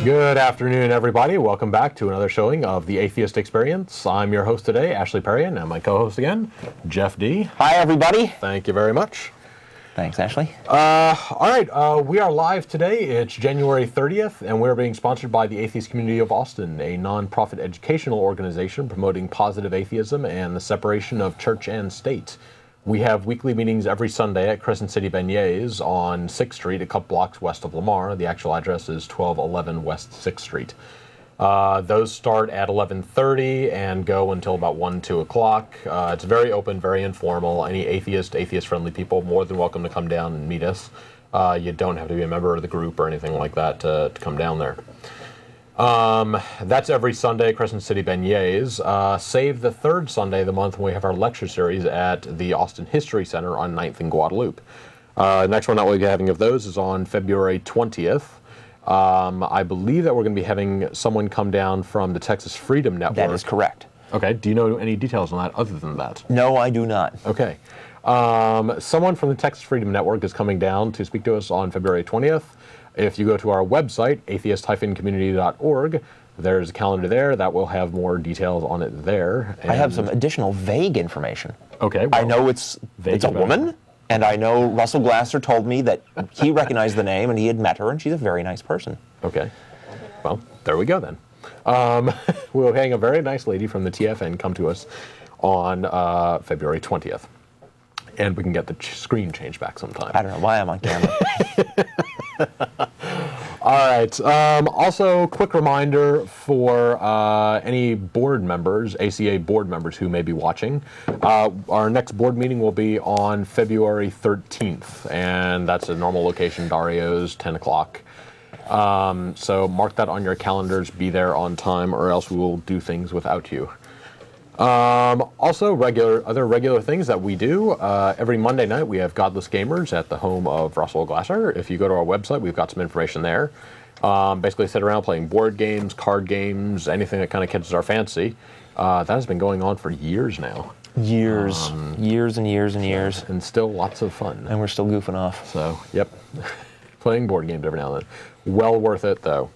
Good afternoon, everybody. Welcome back to another showing of the Atheist Experience. I'm your host today, Ashley Perrien, and my co-host again, Jeff D. Hi, everybody. Thank you very much. Thanks, Ashley. All right, we are live today. It's January 30th, and we're being sponsored by the Atheist Community of Austin, a non-profit educational organization promoting positive atheism and the separation of church and state. We have weekly meetings every Sunday at Crescent City Beignets on 6th Street, a couple blocks west of Lamar. The actual address is 1211 West 6th Street. Those start at 11:30 and go until about 1, 2 o'clock. It's very open, very informal. Any atheist-friendly people, more than welcome to come down and meet us. You don't have to be a member of the group or anything like that to come down there. That's every Sunday at Crescent City Beignets. Save the third Sunday of the month when we have our lecture series at the Austin History Center on 9th and Guadalupe. The next one that we'll be having of those is on February 20th. I believe that we're going to be having someone come down from the Texas Freedom Network. That is correct. Okay. Do you know any details on that other than that? No, I do not. Okay. Someone from the Texas Freedom Network is coming down to speak to us on February 20th. If you go to our website, atheist-community.org, there's a calendar there that will have more details on it there. I have some additional vague information. Okay. Well, I know it's a woman, and I know Russell Glasser told me that he recognized the name and he had met her, and she's a very nice person. Okay. Well, there we go then. We're having a very nice lady from the TFN come to us on February 20th. And we can get the screen changed back sometime. I don't know why I'm on camera. All right. Also, quick reminder for any board members, ACA board members who may be watching. Our next board meeting will be on February 13th, and that's a normal location, Dario's, 10 o'clock. So mark that on your calendars. Be there on time, or else we will do things without you. Also, other regular things that we do. Every Monday night, we have Godless Gamers at the home of Russell Glasser. If you go to our website, we've got some information there. Basically, sit around playing board games, card games, anything that kind of catches our fancy. That has been going on for years now. Years and years and years. And still lots of fun. And we're still goofing off. So, yep. Playing board games every now and then. Well worth it, though.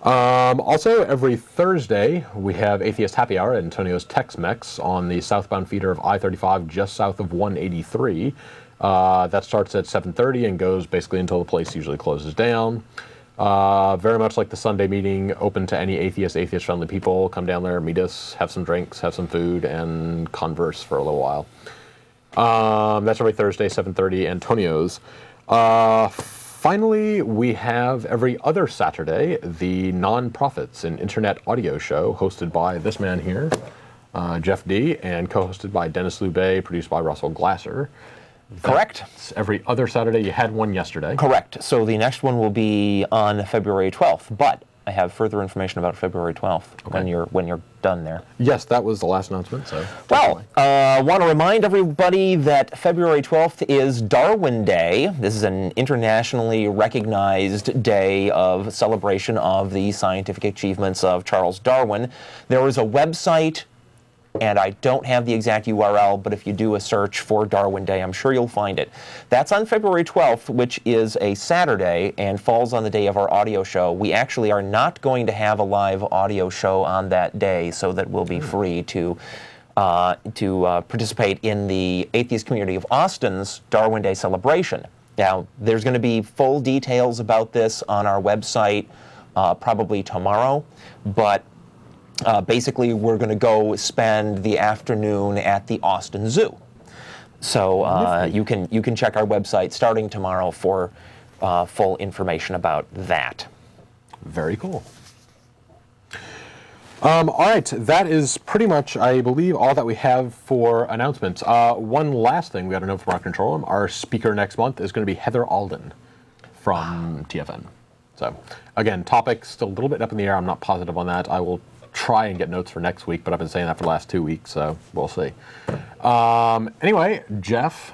Also, every Thursday, we have Atheist Happy Hour at Antonio's Tex-Mex on the southbound feeder of I-35 just south of 183. That starts at 7:30 and goes basically until the place usually closes down. Very much like the Sunday meeting, open to any atheist-friendly people. Come down there, meet us, have some drinks, have some food, and converse for a little while. That's every Thursday, 7:30, Antonio's. Finally, we have every other Saturday the Non-Profits, an internet audio show hosted by this man here, Jeff D., and co-hosted by Dennis Loubet, produced by Russell Glasser. Correct. That's every other Saturday. You had one yesterday. Correct. So the next one will be on February 12th, but I have further information about February 12th when you're done there. Yes, that was the last announcement. So. Well, I want to remind everybody that February 12th is Darwin Day. This is an internationally recognized day of celebration of the scientific achievements of Charles Darwin. There is a website, and I don't have the exact URL, but if you do a search for Darwin Day, I'm sure you'll find it. That's on February 12th, which is a Saturday and falls on the day of our audio show. We actually are not going to have a live audio show on that day, so that we'll be free to participate in the Atheist Community of Austin's Darwin Day celebration. Now, there's going to be full details about this on our website probably tomorrow, but basically, we're going to go spend the afternoon at the Austin Zoo. So you can check our website starting tomorrow for full information about that. Very cool. All right, that is pretty much, I believe, all that we have for announcements. One last thing we got to know from our control room. Our speaker next month is going to be Heather Alden from TFN. So, again, topic still a little bit up in the air. I'm not positive on that. I will try and get notes for next week, but I've been saying that for the last 2 weeks, so we'll see. Anyway, Jeff,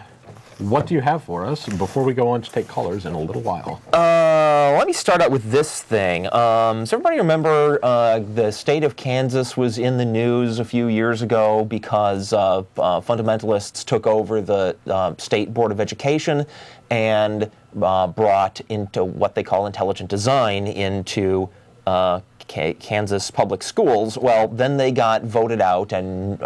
what do you have for us before we go on to take callers in a little while? Let me start out with this thing. Does everybody remember the state of Kansas was in the news a few years ago because fundamentalists took over the State Board of Education and brought into what they call intelligent design into Kansas public schools, well, then they got voted out and,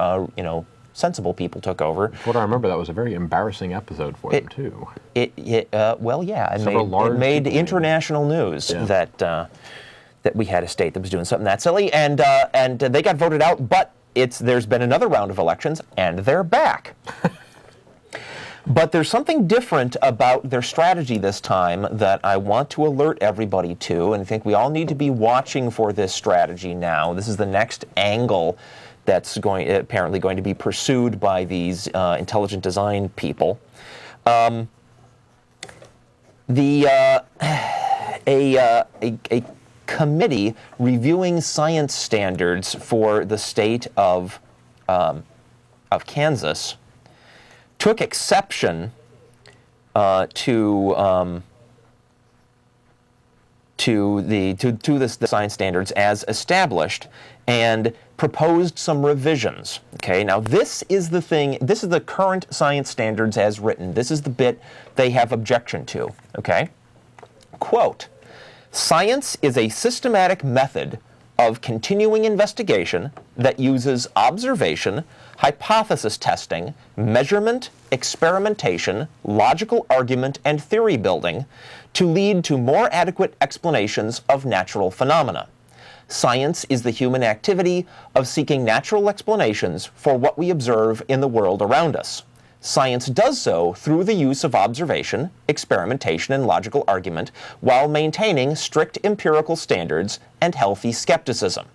sensible people took over. What I remember, that was a very embarrassing episode for them, too. It made international news that we had a state that was doing something that silly, and they got voted out, but there's been another round of elections, and they're back. But there's something different about their strategy this time that I want to alert everybody to, and I think we all need to be watching for this strategy now. This is the next angle that's apparently going to be pursued by these intelligent design people. A committee reviewing science standards for the state of Kansas took exception to the science standards as established and proposed some revisions. Okay, now this is the thing. This is the current science standards as written. This is the bit they have objection to. Okay, quote: "Science is a systematic method of continuing investigation that uses observation, hypothesis testing, measurement, experimentation, logical argument, and theory building to lead to more adequate explanations of natural phenomena. Science is the human activity of seeking natural explanations for what we observe in the world around us. Science does so through the use of observation, experimentation, and logical argument while maintaining strict empirical standards and healthy skepticism."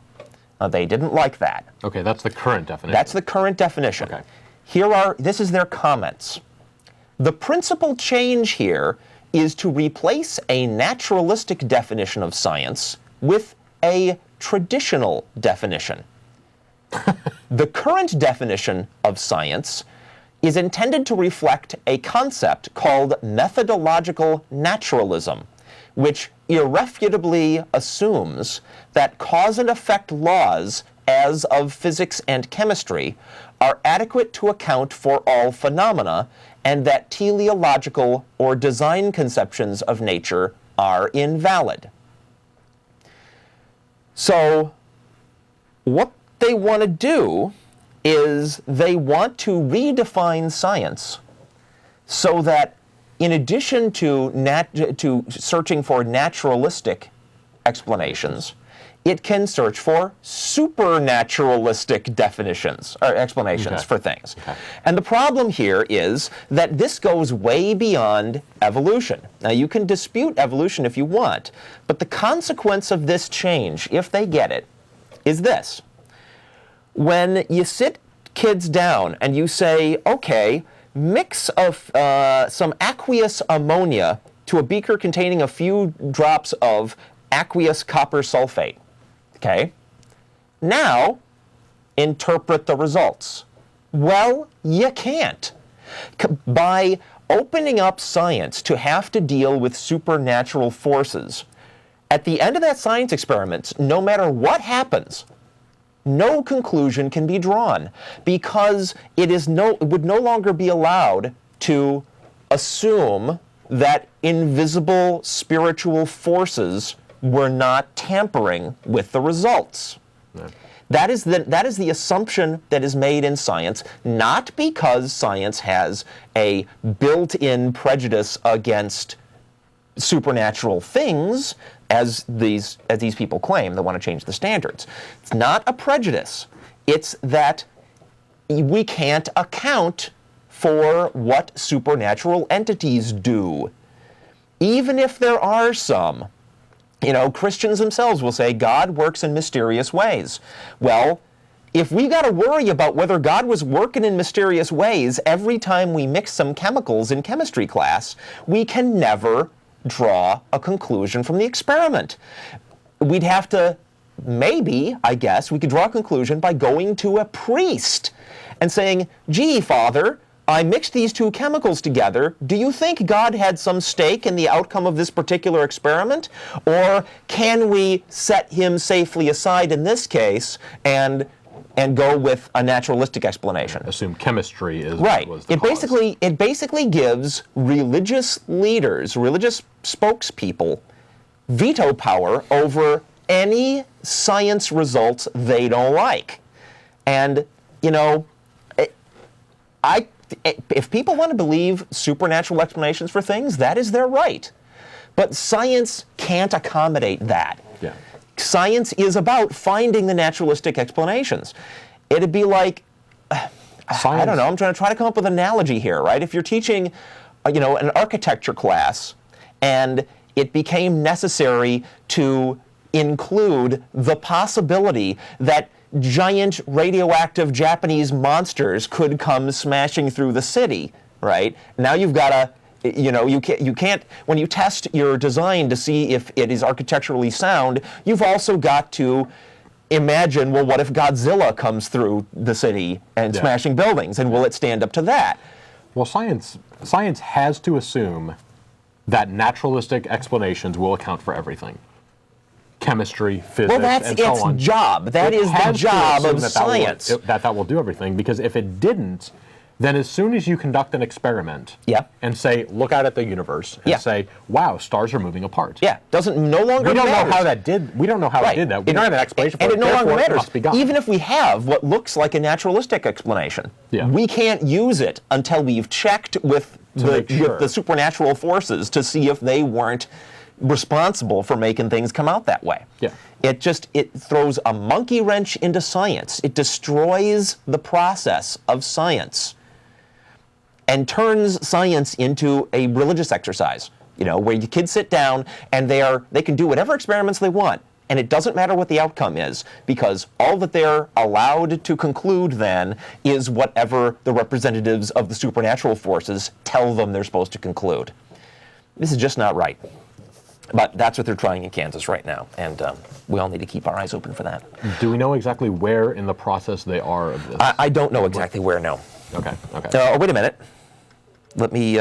They didn't like that. Okay, that's the current definition. That's the current definition. Okay. This is their comments. "The principal change here is to replace a naturalistic definition of science with a traditional definition. The current definition of science is intended to reflect a concept called methodological naturalism, which irrefutably assumes that cause and effect laws, as of physics and chemistry, are adequate to account for all phenomena, and that teleological or design conceptions of nature are invalid." So, what they want to do is they want to redefine science so that in addition to searching for naturalistic explanations, it can search for supernaturalistic definitions or explanations for things. Okay. And the problem here is that this goes way beyond evolution. Now, you can dispute evolution if you want, but the consequence of this change, if they get it, is this. When you sit kids down and you say, okay, mix some aqueous ammonia to a beaker containing a few drops of aqueous copper sulfate. Okay? Now, interpret the results. Well, you can't. By opening up science to have to deal with supernatural forces, at the end of that science experiment, no matter what happens, no conclusion can be drawn because it would no longer be allowed to assume that invisible spiritual forces were not tampering with the results. No. That is the assumption that is made in science, not because science has a built-in prejudice against supernatural things, as these people claim that want to change the standards. It's not a prejudice. It's that we can't account for what supernatural entities do. Even if there are some. Christians themselves will say God works in mysterious ways. Well, if we got to worry about whether God was working in mysterious ways every time we mix some chemicals in chemistry class, we can never draw a conclusion from the experiment. We'd have to, maybe, I guess, we could draw a conclusion by going to a priest and saying, gee, Father, I mixed these two chemicals together. Do you think God had some stake in the outcome of this particular experiment? Or can we set him safely aside in this case and go with a naturalistic explanation? Assume chemistry is right. What was the cause. It basically gives religious leaders, religious spokespeople, veto power over any science results they don't like. And, you know, if people want to believe supernatural explanations for things, that is their right. But science can't accommodate that. Yeah. Science is about finding the naturalistic explanations. It'd be like, I don't know, I'm trying to come up with an analogy here, right? If you're teaching, you know, an architecture class, and it became necessary to include the possibility that giant radioactive Japanese monsters could come smashing through the city, right? Now you've got to, you know, you can't, when you test your design to see if it is architecturally sound, you've also got to imagine, well, what if Godzilla comes through the city and smashing buildings, and will it stand up to that? Well, science has to assume that naturalistic explanations will account for everything. Chemistry, physics, well, that's and so on. its job. That is the job of science. That will do everything, because if it didn't, then as soon as you conduct an experiment and say, look out at the universe and say, wow, stars are moving apart. Yeah, no longer we don't matters. know how that did. We don't know how it did that. We don't have an explanation for it. And it no longer matters. It must be God. Even if we have what looks like a naturalistic explanation, we can't use it until we've checked with the supernatural forces to see if they weren't responsible for making things come out that way. Yeah. It throws a monkey wrench into science. It destroys the process of science and turns science into a religious exercise, you know, where your kids sit down and they can do whatever experiments they want, and it doesn't matter what the outcome is, because all that they're allowed to conclude then is whatever the representatives of the supernatural forces tell them they're supposed to conclude. This is just not right. But that's what they're trying in Kansas right now, and we all need to keep our eyes open for that. Do we know exactly where in the process they are of this? I don't know exactly where, no. Okay. Wait a minute. Let me,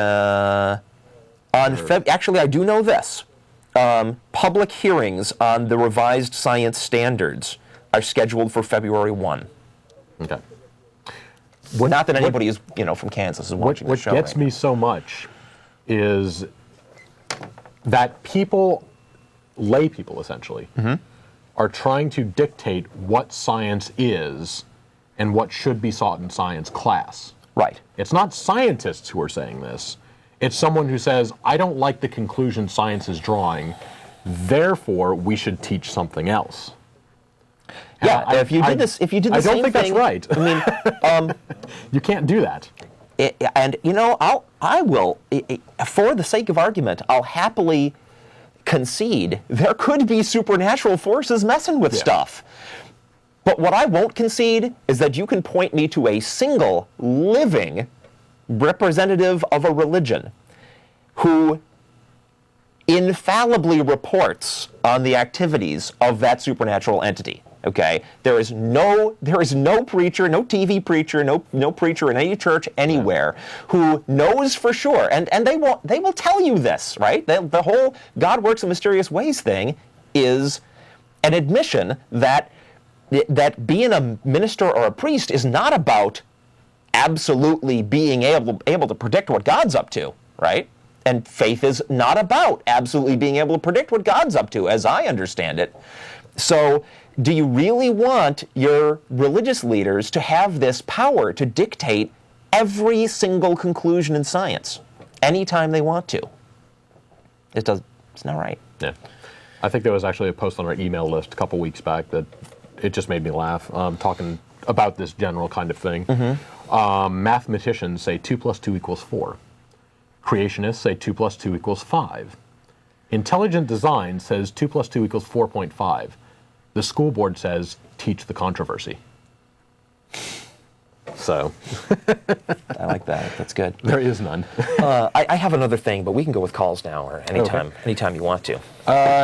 actually, I do know this. Public hearings on the revised science standards are scheduled for February 1. Okay. Not that anybody is, you know, from Kansas is watching the show. What gets me so much is that people, lay people essentially, are trying to dictate what science is and what should be taught in science class. Right. It's not scientists who are saying this. It's someone who says, I don't like the conclusion science is drawing, therefore we should teach something else. And if you did the same thing, I don't think that's right. I mean, you can't do that. And you know, I will, for the sake of argument, I'll happily concede there could be supernatural forces messing with stuff. But what I won't concede is that you can point me to a single living representative of a religion who infallibly reports on the activities of that supernatural entity. Okay, there is no preacher, no TV preacher, no preacher in any church anywhere who knows for sure, and they will tell you this, right? The whole God works in mysterious ways thing is an admission that being a minister or a priest is not about absolutely being able to predict what God's up to, right? And faith is not about absolutely being able to predict what God's up to, as I understand it. So, do you really want your religious leaders to have this power to dictate every single conclusion in science anytime they want to? It's not right. Yeah. I think there was actually a post on our email list a couple weeks back that it just made me laugh, talking about this general kind of thing. Mathematicians say 2 + 2 = 4. Creationists say 2 + 2 = 5. Intelligent design says 2 + 2 = 4.5. The school board says, teach the controversy. So. I like that. That's good. There is none. I have another thing, but we can go with calls now or anytime you want to.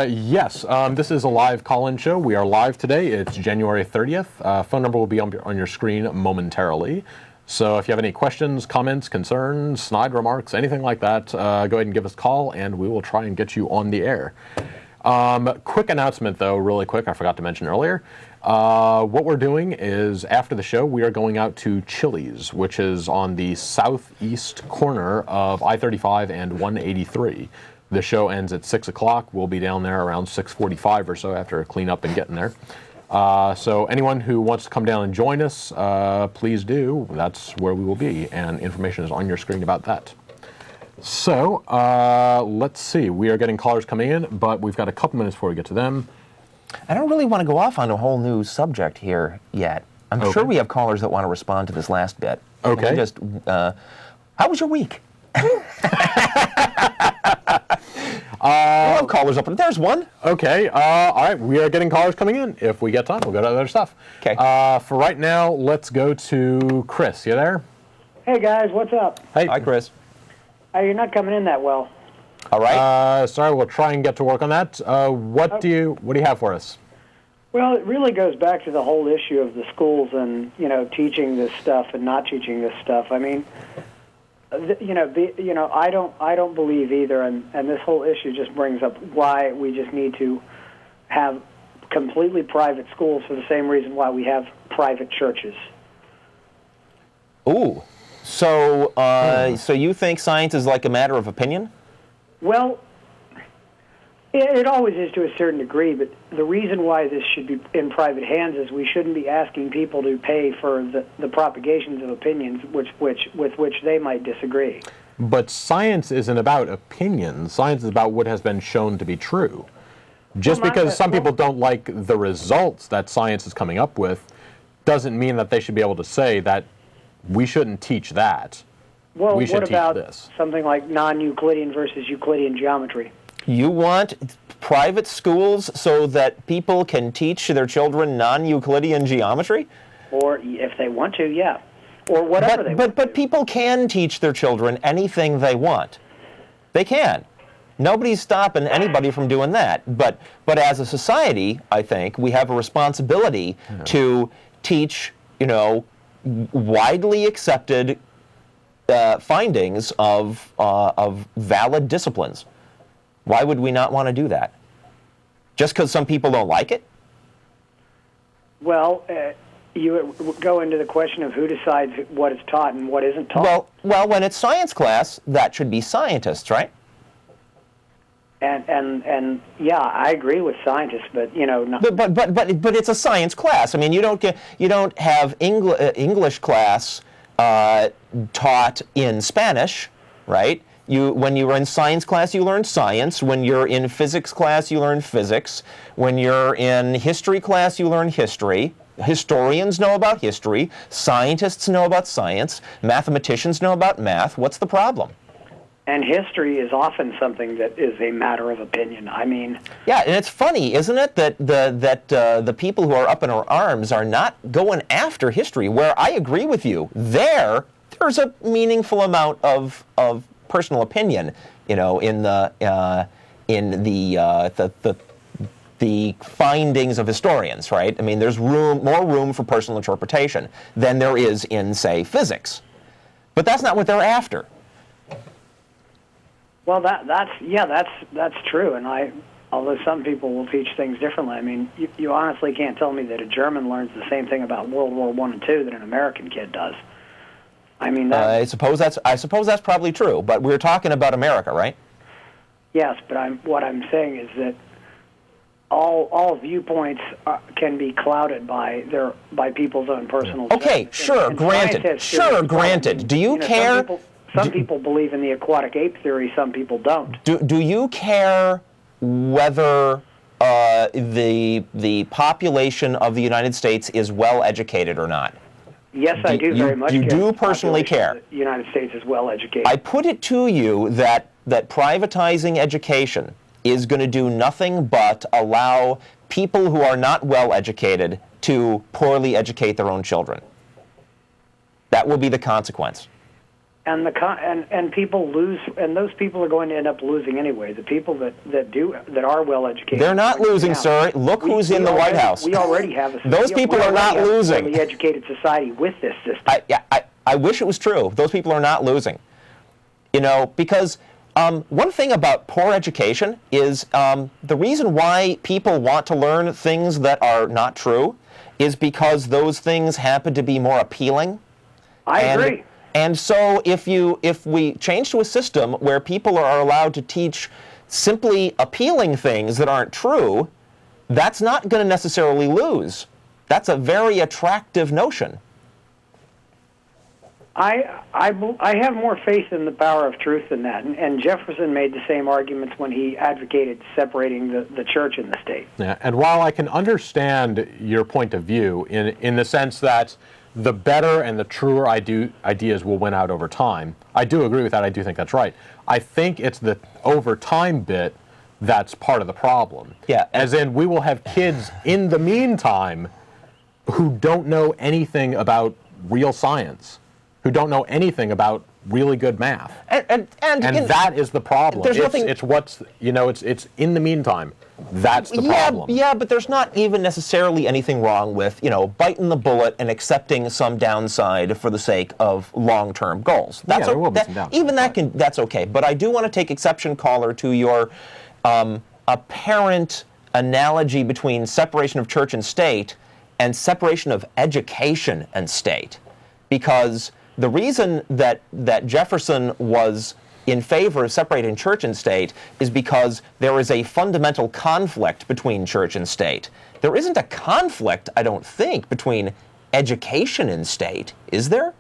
Yes. This is a live call-in show. We are live today. It's January 30th. Phone number will be on your screen momentarily. So if you have any questions, comments, concerns, snide remarks, anything like that, go ahead and give us a call, and we will try and get you on the air. Quick announcement, though, really quick. I forgot to mention earlier. What we're doing is, after the show, we are going out to Chili's, which is on the southeast corner of I-35 and 183. The show ends at 6 o'clock. We'll be down there around 6:45 or so after cleanup and getting there. So anyone who wants to come down and join us, please do. That's where we will be, and information is on your screen about that. So, let's see. We are getting callers coming in, but we've got a couple minutes before we get to them. I don't really want to go off on a whole new subject here yet. I'm sure we have callers that want to respond to this last bit. Okay. Just, how was your week? We'll have callers up. There's one. Okay. All right. We are getting callers coming in. If we get time, we'll go to other stuff. Okay. For right now, let's go to Chris. You there? Hey guys, what's up? Hey. Hi, Chris. You're not coming in that well. All right. Sorry, we'll try and get to work on that. What do you have for us? Well, it really goes back to the whole issue of the schools and teaching this stuff and not teaching this stuff. I mean, I don't believe either, and this whole issue just brings up why we just need to have completely private schools for the same reason why we have private churches. Ooh. So, so you think science is like a matter of opinion? Well, it always is to a certain degree, but the reason why this should be in private hands is we shouldn't be asking people to pay for the propagations of opinions with which they might disagree. But science isn't about opinions. Science is about what has been shown to be true. Just because some people don't like the results that science is coming up with doesn't mean that they should be able to say that we shouldn't teach that. Well, we should what about teach this. Something like non-Euclidean versus Euclidean geometry? You want private schools so that people can teach their children non-Euclidean geometry? Or if they want to, yeah. Or whatever they want. But people can teach their children anything they want. They can. Nobody's stopping anybody from doing that. But as a society, I think, we have a responsibility to teach, widely accepted findings of valid disciplines. Why would we not want to do that? Just because some people don't like it? Well, you go into the question of who decides what is taught and what isn't taught. Well, when it's science class, that should be scientists, right? And yeah, I agree with scientists, but not. But it's a science class. I mean, you don't have English class taught in Spanish, right? When you're in science class, you learn science. When you're in physics class, you learn physics. When you're in history class, you learn history. Historians know about history. Scientists know about science. Mathematicians know about math. What's the problem? And history is often something that is a matter of opinion. I mean... Yeah, and it's funny, isn't it, that the people who are up in our arms are not going after history, where I agree with you. There's a meaningful amount of personal opinion, in the findings of historians, right? I mean, there's more room for personal interpretation than there is in, say, physics. But that's not what they're after. Well, that's true, and although some people will teach things differently, I mean, you honestly can't tell me that a German learns the same thing about World War I and II that an American kid does. I mean, I suppose that's probably true, but we're talking about America, right? Yes, but what I'm saying is that all viewpoints can be clouded by people's own personal. Okay, sure, granted. Do you care? Some people believe in the aquatic ape theory. Some people don't. Do you care whether the population of the United States is well educated or not? Yes, I do very much. You care. do personally care. The United States is well educated. I put it to you that privatizing education is going to do nothing but allow people who are not well educated to poorly educate their own children. That will be the consequence. And people lose, and those people are going to end up losing anyway. The people that are well educated. They're not losing, sir. Look who's in the White House. We already have those people are not losing. A educated society with this system. I wish it was true. Those people are not losing. Because One thing about poor education is the reason why people want to learn things that are not true is because those things happen to be more appealing. I agree. And so if we change to a system where people are allowed to teach simply appealing things that aren't true, that's not going to necessarily lose. That's a very attractive notion. I have more faith in the power of truth than that, and Jefferson made the same arguments when he advocated separating the church and the state. Yeah, and while I can understand your point of view in the sense that the better and the truer ideas will win out over time, I do agree with that. I do think that's right. I think it's the over time bit that's part of the problem. Yeah. As in, we will have kids in the meantime who don't know anything about real science, who don't know anything about really good math. And that is the problem. There's nothing. It's what's, it's in the meantime. That's the problem. Yeah, but there's not even necessarily anything wrong with, biting the bullet and accepting some downside for the sake of long-term goals. There will be some downside. Even that's okay. But I do want to take exception, caller, to your apparent analogy between separation of church and state and separation of education and state. Because the reason that Jefferson was in favor of separating church and state is because there is a fundamental conflict between church and state. There isn't a conflict, I don't think, between education and state, is there?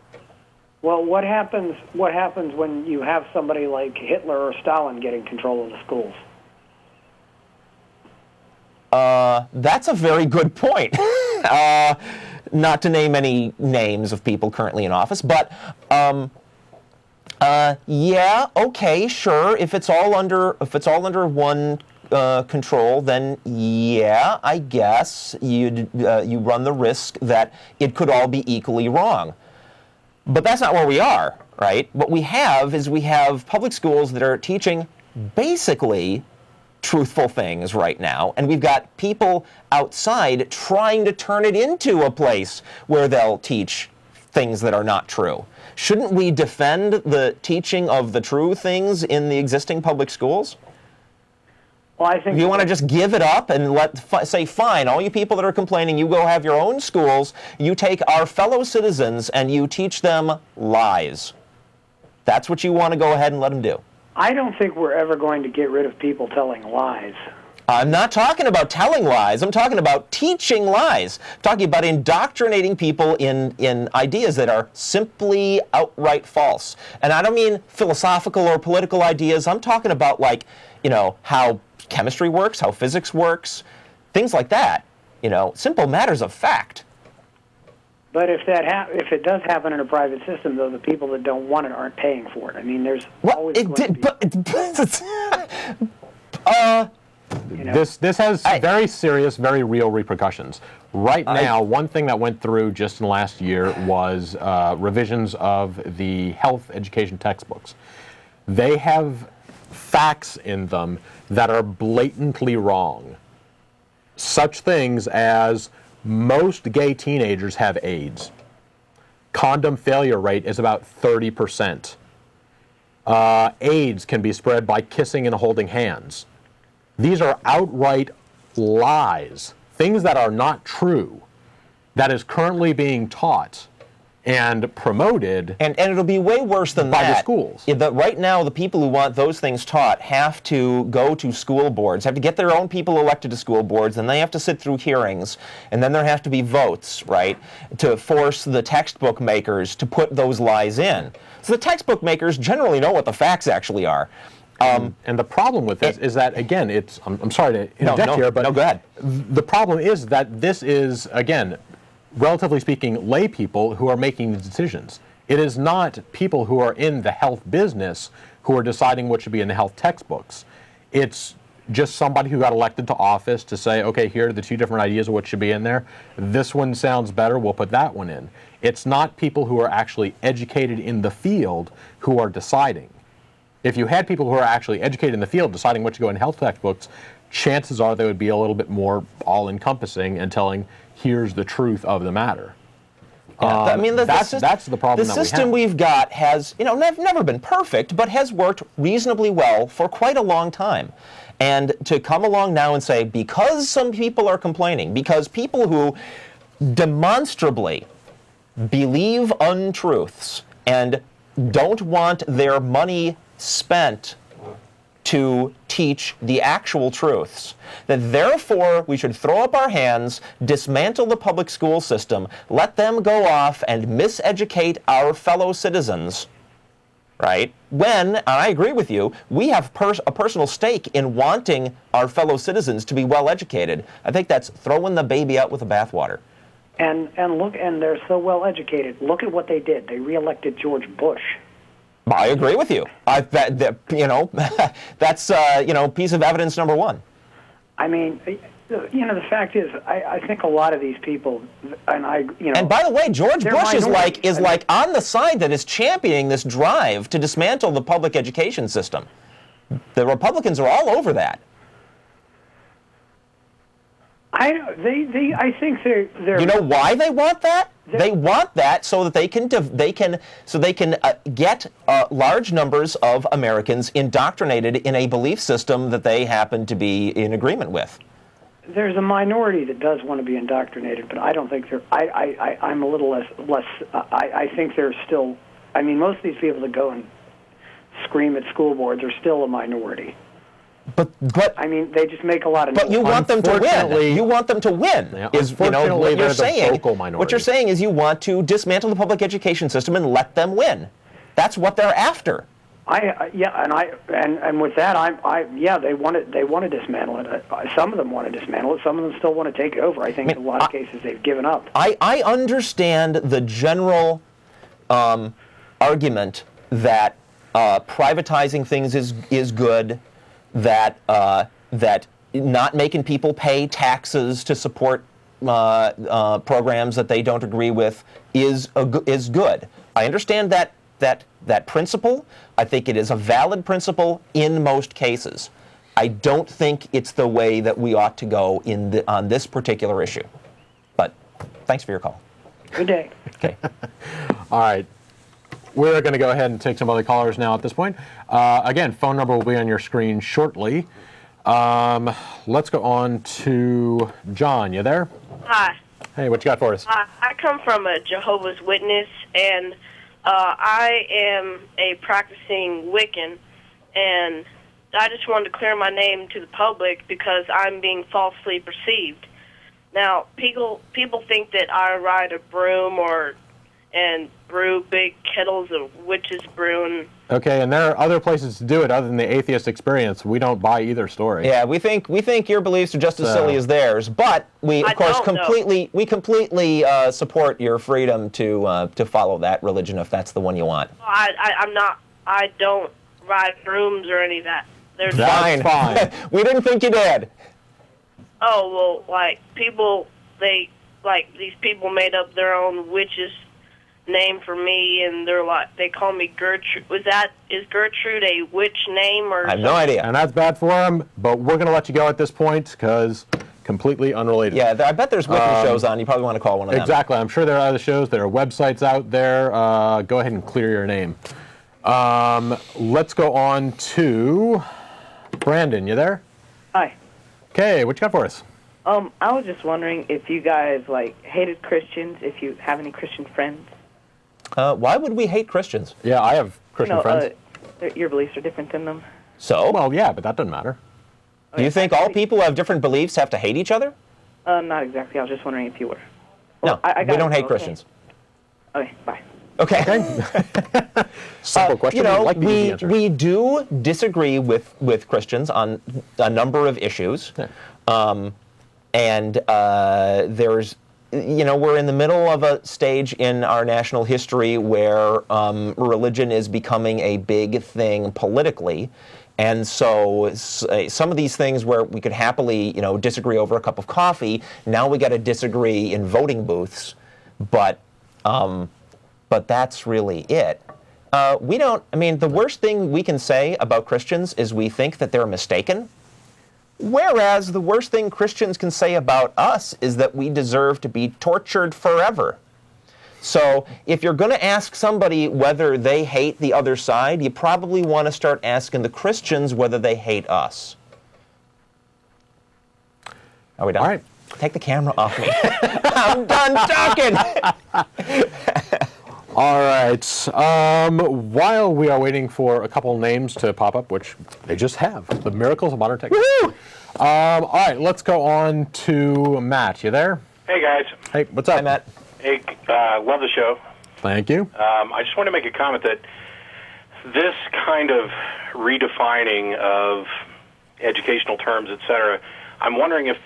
Well, what happens when you have somebody like Hitler or Stalin getting control of the schools? That's a very good point. Not to name any names of people currently in office, but yeah, okay, sure. If it's all under one control, then yeah, I guess you run the risk that it could all be equally wrong. But that's not where we are, right? What we have is public schools that are teaching basically truthful things right now, and we've got people outside trying to turn it into a place where they'll teach things that are not true. Shouldn't we defend the teaching of the true things in the existing public schools? Well, I think you want to just give it up and say, fine, all you people that are complaining, you go have your own schools, you take our fellow citizens and you teach them lies. That's what you want to go ahead and let them do. I don't think we're ever going to get rid of people telling lies. I'm not talking about telling lies. I'm talking about teaching lies. I'm talking about indoctrinating people in ideas that are simply outright false. And I don't mean philosophical or political ideas. I'm talking about, how chemistry works, how physics works, things like that. Simple matters of fact. But if it does happen in a private system, though, the people that don't want it aren't paying for it. I mean, there's always going to be... This has very serious, very real repercussions. Right now, one thing that went through just in the last year was revisions of the health education textbooks. They have facts in them that are blatantly wrong. Such things as most gay teenagers have AIDS. Condom failure rate is about 30%. AIDS can be spread by kissing and holding hands. These are outright lies, things that are not true, that is currently being taught and promoted and it'll be way worse than by that. the schools. Right now, the people who want those things taught have to go to school boards, have to get their own people elected to school boards, and they have to sit through hearings, and then there have to be votes, right, to force the textbook makers to put those lies in. So the textbook makers generally know what the facts actually are. And the problem with this is that, again, I'm sorry to interject here, but no, go ahead. The problem is that this is, again, relatively speaking, lay people who are making the decisions. It is not people who are in the health business who are deciding what should be in the health textbooks. It's just somebody who got elected to office to say, okay, here are the two different ideas of what should be in there. This one sounds better, we'll put that one in. It's not people who are actually educated in the field who are deciding. If you had people who are actually educated in the field deciding what should go in health textbooks, chances are they would be a little bit more all-encompassing and telling, here's the truth of the matter. I mean, that's the problem. The that system we have. we've got has, never been perfect, but has worked reasonably well for quite a long time. And to come along now and say, because some people are complaining, because people who demonstrably believe untruths and don't want their money spent to teach the actual truths, that therefore we should throw up our hands, dismantle the public school system, let them go off and miseducate our fellow citizens, right? When, and I agree with you, we have a personal stake in wanting our fellow citizens to be well educated. I think that's throwing the baby out with the bathwater. And they're so well educated. Look at what they did. They reelected George Bush. I agree with you. That's piece of evidence number one. I mean, the fact is, I think a lot of these people, And by the way, George Bush is like on the side that is championing this drive to dismantle the public education system. The Republicans are all over that. I think they're. You know why they want that? They want that so that they can get large numbers of Americans indoctrinated in a belief system that they happen to be in agreement with. There's a minority that does want to be indoctrinated, but I don't think they're. I'm a little less. I think they're still. I mean, most of these people that go and scream at school boards are still a minority. But I mean, they just make a lot of noise. But you want them to win. You want them to win. Yeah, is what you're saying. What you're saying is you want to dismantle the public education system and let them win. That's what they're after. And with that, they want to dismantle it. Some of them want to dismantle it. Some of them still want to take it over. I think in a lot of cases they've given up. I understand the general argument that privatizing things is good. That not making people pay taxes to support programs that they don't agree with is good. I understand that principle. I think it is a valid principle in most cases. I don't think it's the way that we ought to go on this particular issue. But thanks for your call. Good day. Okay. All right. We're going to go ahead and take some other callers now at this point. Again, phone number will be on your screen shortly. Let's go on to John. You there? Hi. Hey, what you got for us? I come from a Jehovah's Witness, and I am a practicing Wiccan, and I just wanted to clear my name to the public because I'm being falsely perceived. Now, people think that I ride a broom and brew big kettles of witches' brew. Okay, and there are other places to do it other than the atheist experience. We don't buy either story. Yeah, we think your beliefs are just as silly as theirs, but we of course completely support your freedom to follow that religion if that's the one you want. I don't ride brooms or any of that. That's fine. We didn't think you did. Oh well, these people made up their own witches name for me, and they call me Gertrude. Is Gertrude a witch name or? I have no idea. And that's bad for them, but we're going to let you go at this point because completely unrelated. Yeah, I bet there's Wiccan shows on. You probably want to call one of them. Exactly. I'm sure there are other shows. There are websites out there. Go ahead and clear your name. Let's go on to Brandon. You there? Hi. Okay, what you got for us? I was just wondering if you guys hated Christians, if you have any Christian friends. Why would we hate Christians? Yeah, I have Christian friends. Your beliefs are different than them. So? Well, yeah, but that doesn't matter. Do you think all people who have different beliefs have to hate each other? Not exactly. I was just wondering if you were. Well, no, we don't hate Christians. Okay, bye. Okay. Simple question. We do disagree with Christians on a number of issues. Yeah. There's, we're in the middle of a stage in our national history where religion is becoming a big thing politically. And so some of these things where we could happily, disagree over a cup of coffee, now we got to disagree in voting booths. But that's really it. The worst thing we can say about Christians is we think that they're mistaken. Whereas the worst thing Christians can say about us is that we deserve to be tortured forever. So if you're going to ask somebody whether they hate the other side, you probably want to start asking the Christians whether they hate us. Are we done? All right. Take the camera off me. I'm done talking. All right. While we are waiting for a couple names to pop up, which they just have, the miracles of modern technology. All right, let's go on to Matt. You there? Hey, guys. Hey, what's up? Hi, Matt. Hey, love the show. Thank you. I just want to make a comment that this kind of redefining of educational terms, et cetera, I'm wondering if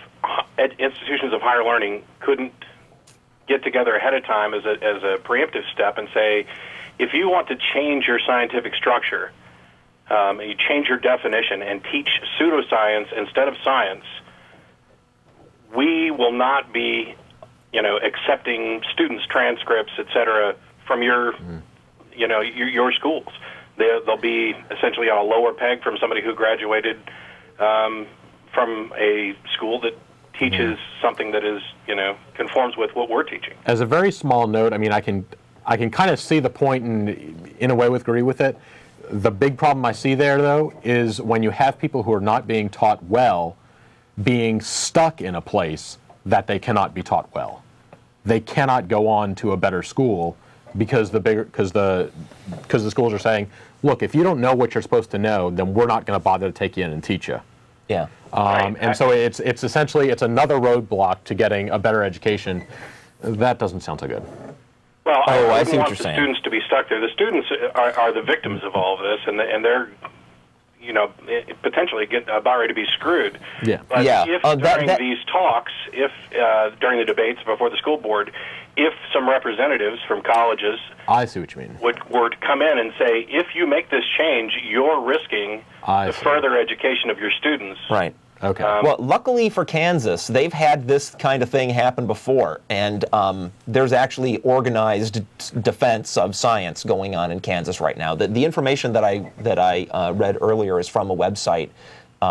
institutions of higher learning couldn't get together ahead of time as a preemptive step and say, if you want to change your scientific structure, you change your definition and teach pseudoscience instead of science, we will not be, accepting students' transcripts, et cetera, from your schools. They'll be essentially on a lower peg from somebody who graduated from a school that teaches something that is, conforms with what we're teaching. As a very small note, I mean, I can kind of see the point and in a way agree with it. The big problem I see there, though, is when you have people who are not being taught well, being stuck in a place that they cannot be taught well. They cannot go on to a better school because the schools are saying, look, if you don't know what you're supposed to know, then we're not going to bother to take you in and teach you. Yeah. And so it's essentially another roadblock to getting a better education. That doesn't sound so good. Well, I see wouldn't what want you're the saying. students to be stuck there. The students are the victims of all of this, and they're, potentially about ready to be screwed. Yeah. But Yeah. if during these talks, during the debates before the school board, if some representatives from colleges I see what you mean. were to come in and say, if you make this change, you're risking the further education of your students. Right. Okay. Well, luckily for Kansas, they've had this kind of thing happen before, and there's actually organized defense of science going on in Kansas right now. The information that I read earlier is from a website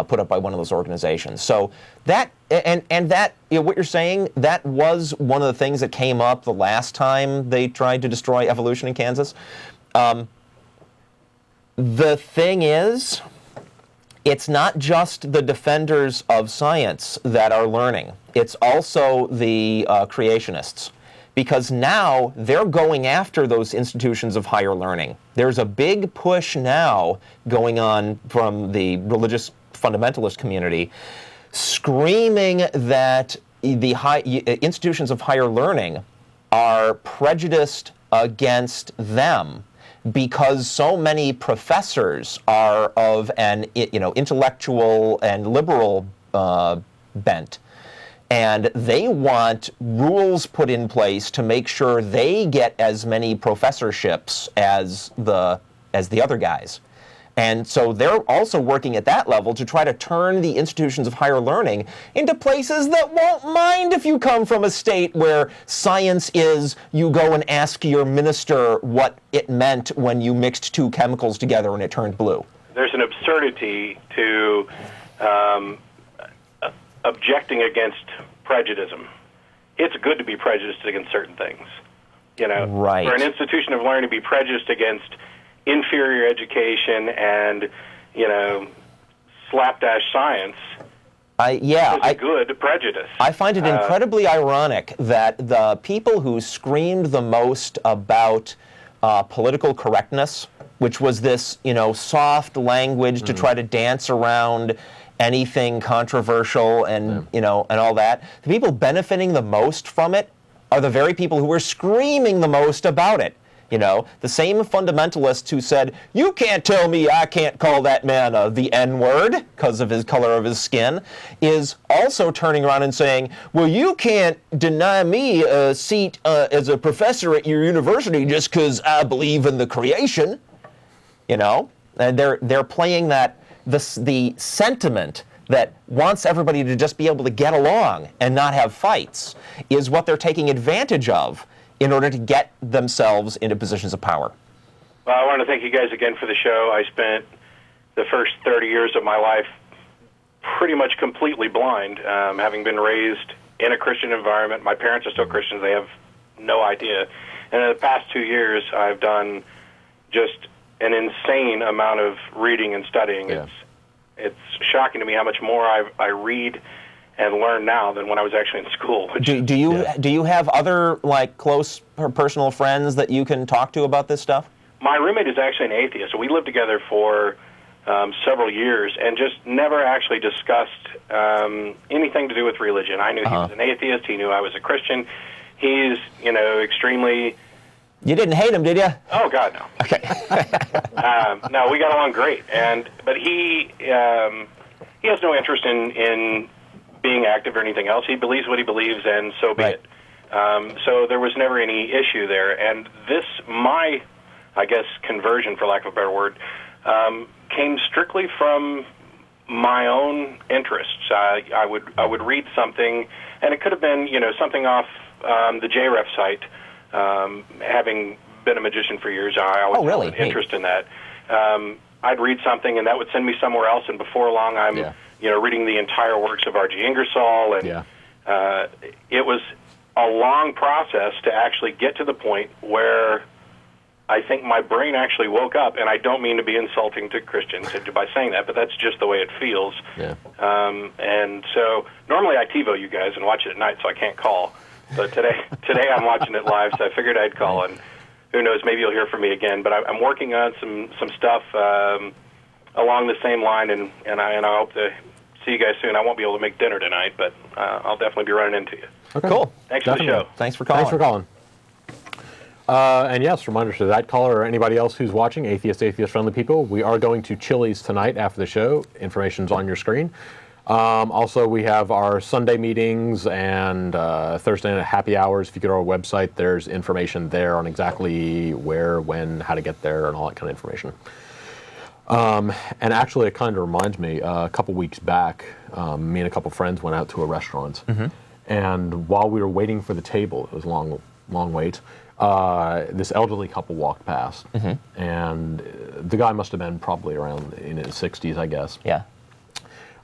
put up by one of those organizations. So that and that what you're saying, that was one of the things that came up the last time they tried to destroy evolution in Kansas. The thing is, it's not just the defenders of science that are learning. It's also the creationists. Because now they're going after those institutions of higher learning. There's a big push now going on from the religious fundamentalist community, screaming that the institutions of higher learning are prejudiced against them, because so many professors are of an intellectual and liberal bent, and they want rules put in place to make sure they get as many professorships as the other guys. And so they're also working at that level to try to turn the institutions of higher learning into places that won't mind if you come from a state where science is, you go and ask your minister what it meant when you mixed two chemicals together and it turned blue. There's an absurdity to objecting against prejudice. It's good to be prejudiced against certain things. Right. For an institution of learning to be prejudiced against inferior education and, slapdash science, is good prejudice. I find it incredibly ironic that the people who screamed the most about political correctness, which was this, soft language to try to dance around anything controversial and, and all that, the people benefiting the most from it are the very people who were screaming the most about it. The same fundamentalists who said, you can't tell me I can't call that man the N-word because of his color of his skin, is also turning around and saying, well, you can't deny me a seat as a professor at your university just because I believe in the creation. And they're playing the sentiment that wants everybody to just be able to get along and not have fights is what they're taking advantage of in order to get themselves into positions of power. Well, I want to thank you guys again for the show. I spent the first 30 years of my life pretty much completely blind, having been raised in a Christian environment. My parents are still Christians. They have no idea. And in the past 2 years, I've done just an insane amount of reading and studying. Yeah. It's shocking to me how much more I read and learn now than when I was actually in school. Do you have other like close personal friends that you can talk to about this stuff? My roommate is actually an atheist, so we lived together for several years and just never actually discussed anything to do with religion. I knew he was an atheist. He knew I was a Christian. He's, extremely... You didn't hate him, did you? Oh, God, no. Okay. No, we got along great. But he has no interest in being active or anything else. He believes what he believes, and so be it. So there was never any issue there. And my conversion, for lack of a better word, came strictly from my own interests. I would read something, and it could have been, something off the JREF site. Having been a magician for years, I always had an interest in that. I'd read something, and that would send me somewhere else, and before long, I'm reading the entire works of R.G. Ingersoll, and it was a long process to actually get to the point where I think my brain actually woke up, and I don't mean to be insulting to Christians by saying that, but that's just the way it feels. Yeah. And so normally I TiVo you guys and watch it at night, so I can't call. But today I'm watching it live, so I figured I'd call, and who knows, maybe you'll hear from me again. But I'm working on some stuff along the same line, and I hope to see you guys soon. I won't be able to make dinner tonight, but I'll definitely be running into you. Okay. Cool. Thanks for the show. Thanks for calling. Thanks for calling. And yes, reminder to that caller or anybody else who's watching, atheist-friendly people, we are going to Chili's tonight after the show. Information's on your screen. Also, we have our Sunday meetings and Thursday night happy hours. If you go to our website, there's information there on exactly where, when, how to get there, and all that kind of information. And actually, it kind of reminds me, a couple weeks back, me and a couple friends went out to a restaurant. Mm-hmm. And while we were waiting for the table, it was a long wait, this elderly couple walked past. Mm-hmm. And the guy must have been probably around in his 60s, I guess. Yeah.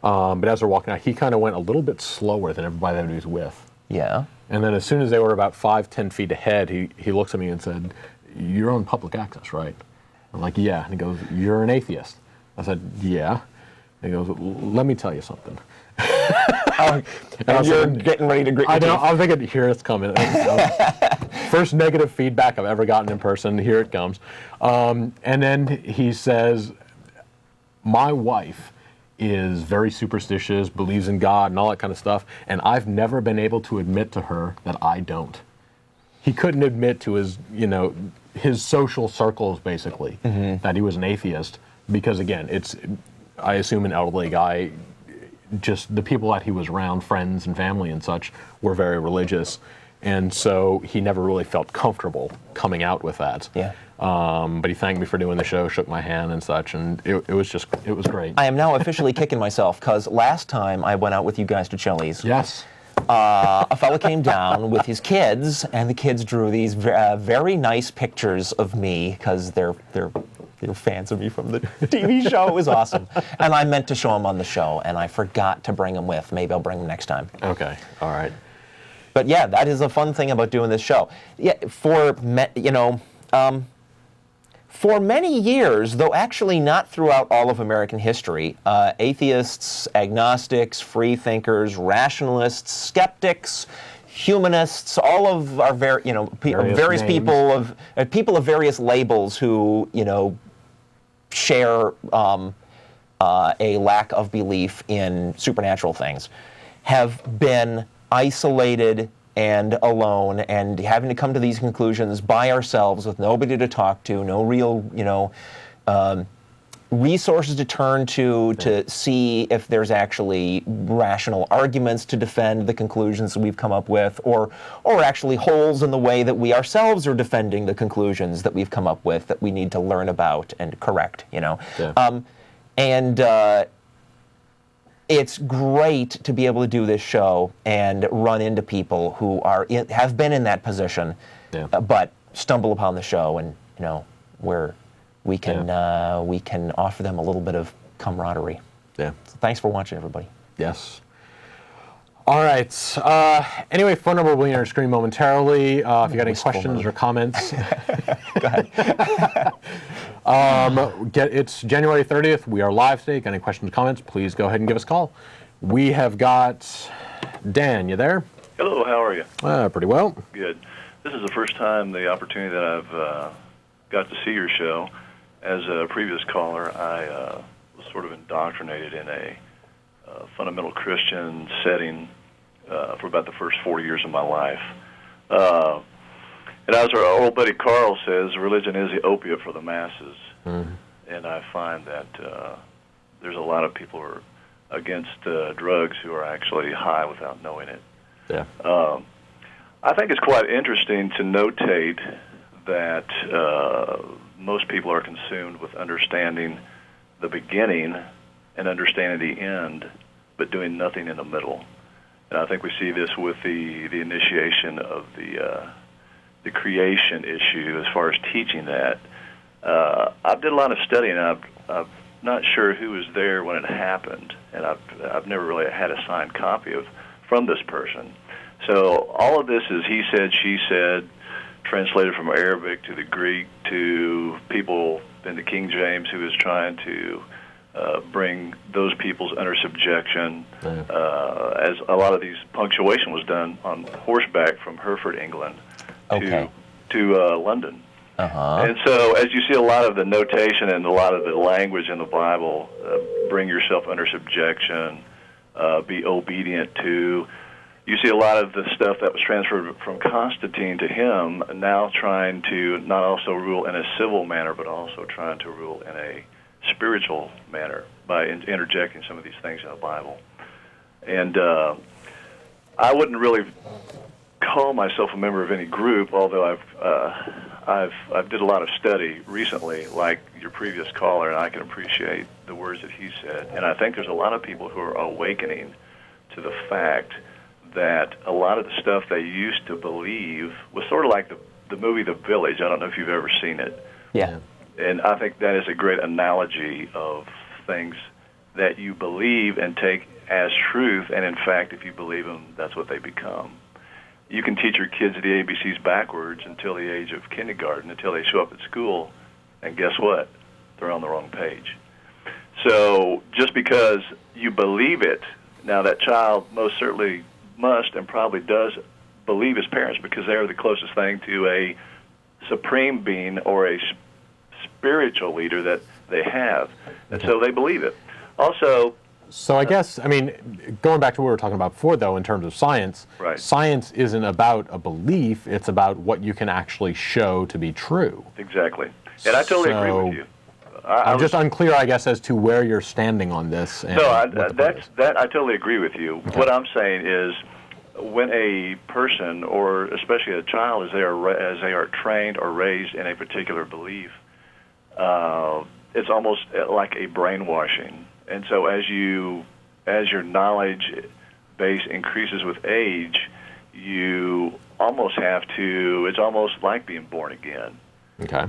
But as they're walking out, he kind of went a little bit slower than everybody that he was with. Yeah. And then as soon as they were about 5-10 feet ahead, he looks at me and said, "You're on public access, right?" I'm like, "Yeah." And he goes, "You're an atheist." I said, "Yeah." And he goes, "Let me tell you something." And you're getting ready to grit your teeth. I was thinking, here it's coming. First negative feedback I've ever gotten in person. Here it comes. And then he says, "My wife is very superstitious, believes in God and all that kind of stuff, and I've never been able to admit to her that I don't." He couldn't admit to his social circles, basically, that he was an atheist, because again, I assume an elderly guy, just the people that he was around, friends and family and such, were very religious, and so he never really felt comfortable coming out with that. Yeah. But he thanked me for doing the show, shook my hand and such, and it was great. I am now officially kicking myself, because last time I went out with you guys to Chili's, Yes. A fella came down with his kids, and the kids drew these very nice pictures of me, because they're fans of me from the TV show. It was awesome. And I meant to show them on the show, and I forgot to bring them with. Maybe I'll bring them next time. Okay. All right. But yeah, that is a fun thing about doing this show. Yeah, for many years, though actually not throughout all of American history, atheists, agnostics, free thinkers, rationalists, skeptics, humanists, all of our various people of various labels who share a lack of belief in supernatural things, have been isolated and alone, and having to come to these conclusions by ourselves with nobody to talk to, no real, resources to turn to see if there's actually rational arguments to defend the conclusions that we've come up with, or actually holes in the way that we ourselves are defending the conclusions that we've come up with that we need to learn about and correct, Yeah. It's great to be able to do this show and run into people who have been in that position, but stumble upon the show, and where we can offer them a little bit of camaraderie. Yeah. So thanks for watching, everybody. Yes. All right. Anyway, phone number will be on your screen momentarily. If you got any questions or comments. Go ahead. It's January 30th. We are live today. Got any questions or comments, please go ahead and give us a call. We have got Dan. You there? Hello, how are you? Pretty well. Good. This is the first time, the opportunity that I've got to see your show. As a previous caller, I was sort of indoctrinated in a fundamental Christian setting for about the first 40 years of my life. And as our old buddy Carl says, religion is the opiate for the masses. Mm-hmm. And I find that there's a lot of people who are against drugs who are actually high without knowing it. Yeah. I think it's quite interesting to notate that most people are consumed with understanding the beginning and understanding the end, but doing nothing in the middle. And I think we see this with the initiation of the creation issue as far as teaching that. I did a lot of studying, and I'm not sure who was there when it happened, and I've never really had a signed copy from this person. So all of this is he said, she said, translated from Arabic to the Greek to people in the King James who was trying to bring those peoples under subjection, as a lot of these punctuation was done on horseback from Hereford, England, to London. Uh-huh. And so as you see a lot of the notation and a lot of the language in the Bible, bring yourself under subjection, be obedient to, you see a lot of the stuff that was transferred from Constantine to him now trying to not also rule in a civil manner, but also trying to rule in a spiritual manner by interjecting some of these things in the Bible. And I wouldn't really call myself a member of any group, although I've did a lot of study recently, like your previous caller, and I can appreciate the words that he said. And I think there's a lot of people who are awakening to the fact that a lot of the stuff they used to believe was sort of like the movie The Village. I don't know if you've ever seen it. Yeah. And I think that is a great analogy of things that you believe and take as truth, and in fact, if you believe them, that's what they become. You can teach your kids the ABCs backwards until the age of kindergarten, until they show up at school, and guess what? They're on the wrong page. So just because you believe it, now that child most certainly must and probably does believe his parents because they are the closest thing to a supreme being or a spiritual leader that they have. And so they believe it. Also, so I guess, I mean, going back to what we were talking about before, though, in terms of science, right. Science isn't about a belief, it's about what you can actually show to be true. Exactly. And I totally agree with you. I'm just unclear, I guess, as to where you're standing on this. And no, I totally agree with you. Okay. What I'm saying is, when a person, or especially a child, as they are trained or raised in a particular belief, it's almost like a brainwashing. And so as your knowledge base increases with age, you almost have to, it's almost like being born again. Okay.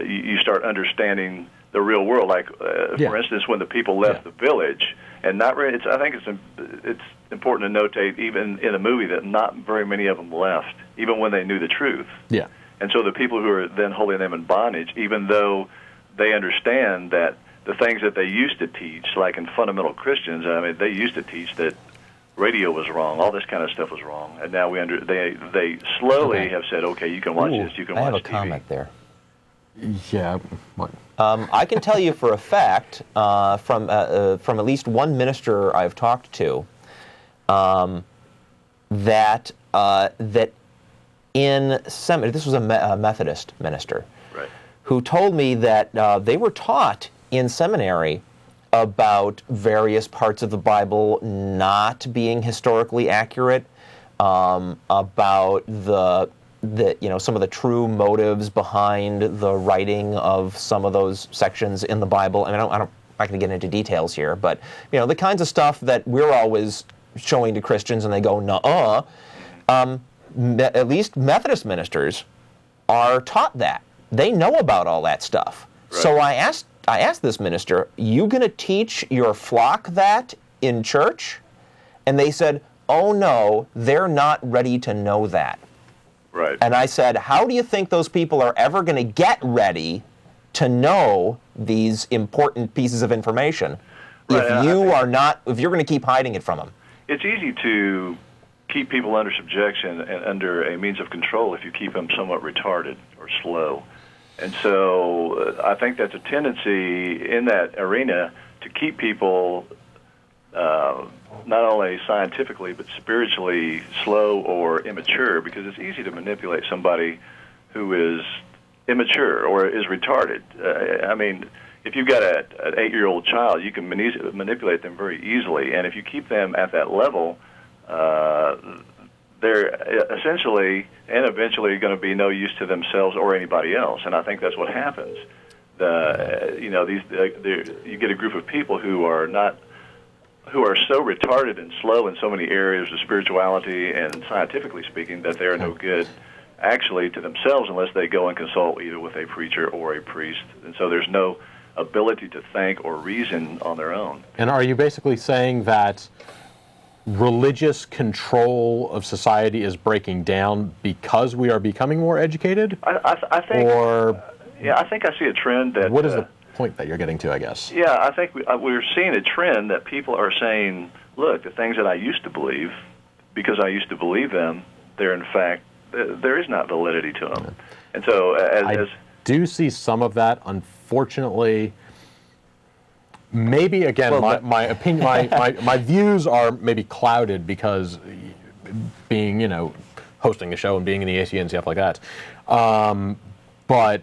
You start understanding the real world. Like, for instance, when the people left the village, and I think it's important to notate, even in a movie, that not very many of them left, even when they knew the truth. Yeah. And so the people who are then holding them in bondage, even though they understand that the things that they used to teach, like in fundamental Christians, I mean, they used to teach that radio was wrong, all this kind of stuff was wrong, and now they slowly have said, okay, you can watch this, you can watch TV. I have a comment there. Yeah. What? I can tell you for a fact from at least one minister I've talked to that in seminary, this was a Methodist minister, right, who told me that they were taught in seminary about various parts of the Bible not being historically accurate, about some of the true motives behind the writing of some of those sections in the Bible. I mean, I'm not going to get into details here, but the kinds of stuff that we're always showing to Christians and they go, nuh-uh. At least Methodist ministers are taught that. They know about all that stuff. Right. So I asked this minister, you going to teach your flock that in church? And they said, oh no, they're not ready to know that. Right. And I said, how do you think those people are ever going to get ready to know these important pieces of information Right, if you're going to keep hiding it from them? It's easy to keep people under subjection and under a means of control if you keep them somewhat retarded or slow. And so I think that's a tendency in that arena to keep people not only scientifically but spiritually slow or immature, because it's easy to manipulate somebody who is immature or is retarded. I mean, if you've got an 8-year-old child, you can manipulate them very easily, and if you keep them at that level, they're essentially and eventually going to be no use to themselves or anybody else. And I think that's what happens. You get a group of people who are so retarded and slow in so many areas of spirituality and scientifically speaking that they're no good actually to themselves unless they go and consult either with a preacher or a priest. And so there's no ability to think or reason on their own. And are you basically saying that religious control of society is breaking down because we are becoming more educated? I think. Or I think I see a trend that. What is the point that you're getting to, I guess? Yeah, I think we're seeing a trend that people are saying, look, the things that I used to believe, because I used to believe them, they're in fact, there is not validity to them. And so I do see some of that, unfortunately. Maybe, again, my opinion, my views are maybe clouded because being, hosting a show and being in the ACA and stuff like that. But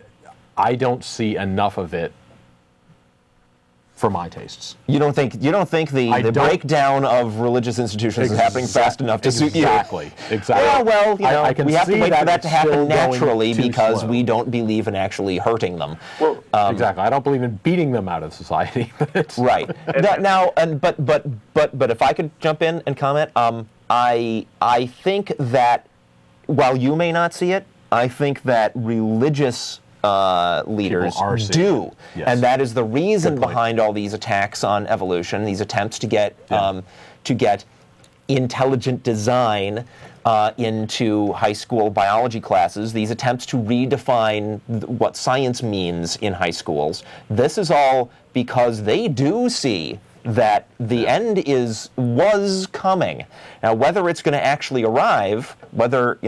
I don't see enough of it for my tastes. You don't think the breakdown of religious institutions is happening fast enough to suit you? Exactly. Well, I can we have to wait for that to happen naturally because slow. We don't believe in actually hurting them. Well, exactly. I don't believe in beating them out of society. Right. But if I could jump in and comment, I think that while you may not see it, I think that religious leaders do, yes. And that is the reason behind all these attacks on evolution, these attempts to get intelligent design into high school biology classes, these attempts to redefine what science means in high schools. This is all because they do see that the end was coming. Now, whether it's going to actually arrive, whether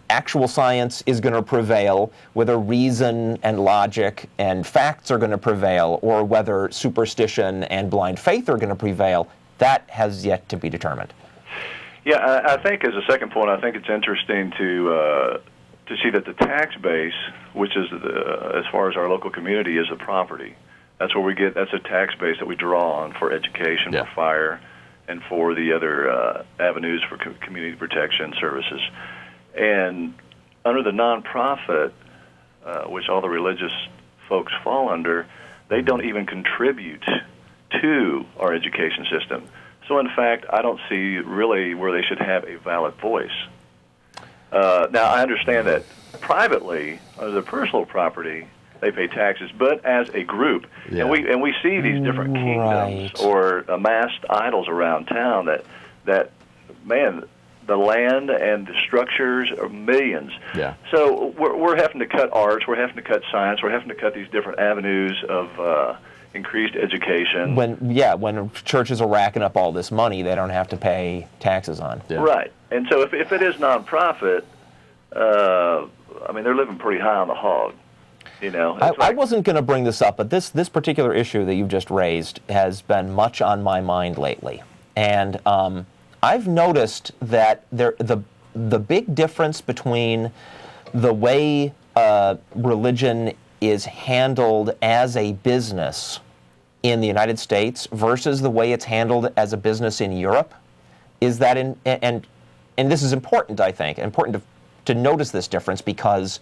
actual science is going to prevail, whether reason and logic and facts are going to prevail, or whether superstition and blind faith are going to prevail, that has yet to be determined. Yeah, I think as a second point, I think it's interesting to see that the tax base, which is as far as our local community, is a property. That's where that's a tax base that we draw on for education, for fire, and for the other avenues for community protection services. And under the nonprofit, which all the religious folks fall under, they don't even contribute to our education system. So, in fact, I don't see really where they should have a valid voice. Now, I understand that privately, under their personal property, they pay taxes, but as a group, and we see these different kingdoms or amassed idols around town that man, the land and the structures are millions. Yeah. So we're having to cut arts, we're having to cut science, we're having to cut these different avenues of increased education. When churches are racking up all this money, they don't have to pay taxes on. Yeah. Right. And so if it is nonprofit, they're living pretty high on the hog. I wasn't going to bring this up, but this particular issue that you've just raised has been much on my mind lately. And I've noticed that the big difference between the way religion is handled as a business in the United States versus the way it's handled as a business in Europe is that and this is important, I think, important to notice this difference because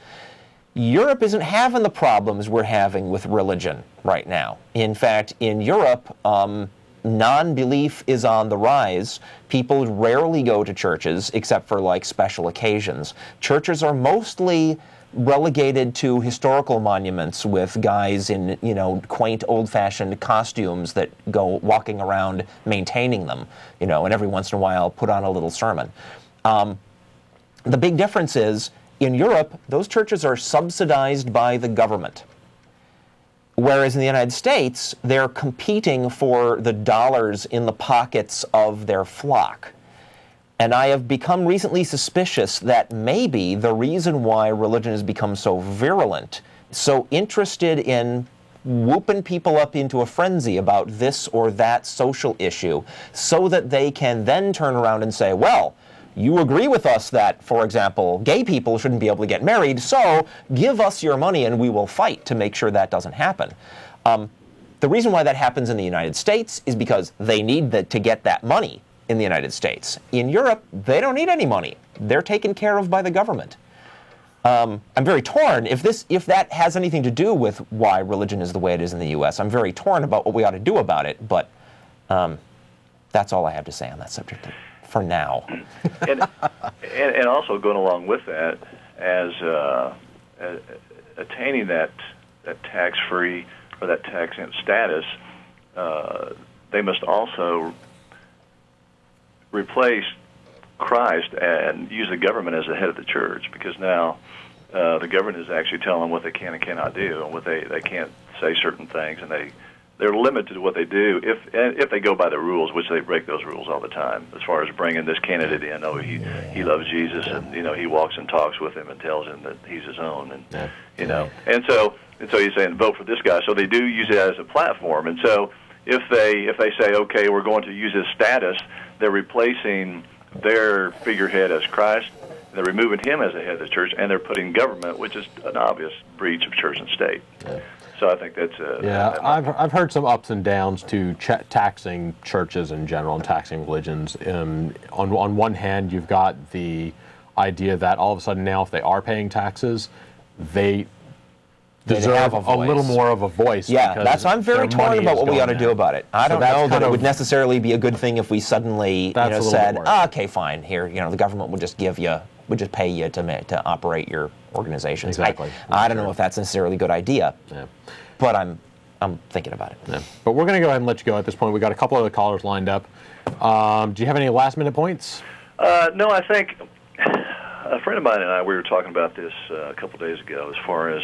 Europe isn't having the problems we're having with religion right now. In fact, in Europe, non-belief is on the rise. People rarely go to churches except for special occasions. Churches are mostly relegated to historical monuments with guys in, quaint old-fashioned costumes that go walking around maintaining them, and every once in a while put on a little sermon. The big difference is, in Europe, those churches are subsidized by the government. Whereas in the United States, they're competing for the dollars in the pockets of their flock. And I have become recently suspicious that maybe the reason why religion has become so virulent, so interested in whooping people up into a frenzy about this or that social issue, so that they can then turn around and say, well, you agree with us that, for example, gay people shouldn't be able to get married, so give us your money and we will fight to make sure that doesn't happen. The reason why that happens in the United States is because they need to get that money in the United States. In Europe, they don't need any money. They're taken care of by the government. I'm very torn. If that has anything to do with why religion is the way it is in the U.S., I'm very torn about what we ought to do about it, but that's all I have to say on that subject for now. and also going along with that, as attaining that tax-free or that tax-exempt status, they must also replace Christ and use the government as the head of the church, because now the government is actually telling them what they can and cannot do, and what they can't say certain things, and they're limited to what they do if they go by the rules, which they break those rules all the time. As far as bringing this candidate in, he loves Jesus, and he walks and talks with him and tells him that he's his own, and and so he's saying vote for this guy. So they do use it as a platform, and so if they say, okay, we're going to use his status, they're replacing their figurehead as Christ. They're removing him as the head of the church, and they're putting government, which is an obvious breach of church and state. Yeah. So I think that's I've heard some ups and downs to taxing churches in general and taxing religions. On one hand, you've got the idea that all of a sudden now, if they are paying taxes, they deserve a little more of a voice. Yeah, I'm very torn about what we ought to do about it. I don't know that it would necessarily be a good thing if we suddenly said, okay, fine, here, the government would just pay you to operate your organizations. Exactly. I don't know if that's necessarily a good idea, but I'm thinking about it. Yeah. But we're going to go ahead and let you go at this point. We've got a couple of callers lined up. Do you have any last-minute points? No, I think a friend of mine and I, we were talking about this a couple of days ago, as far as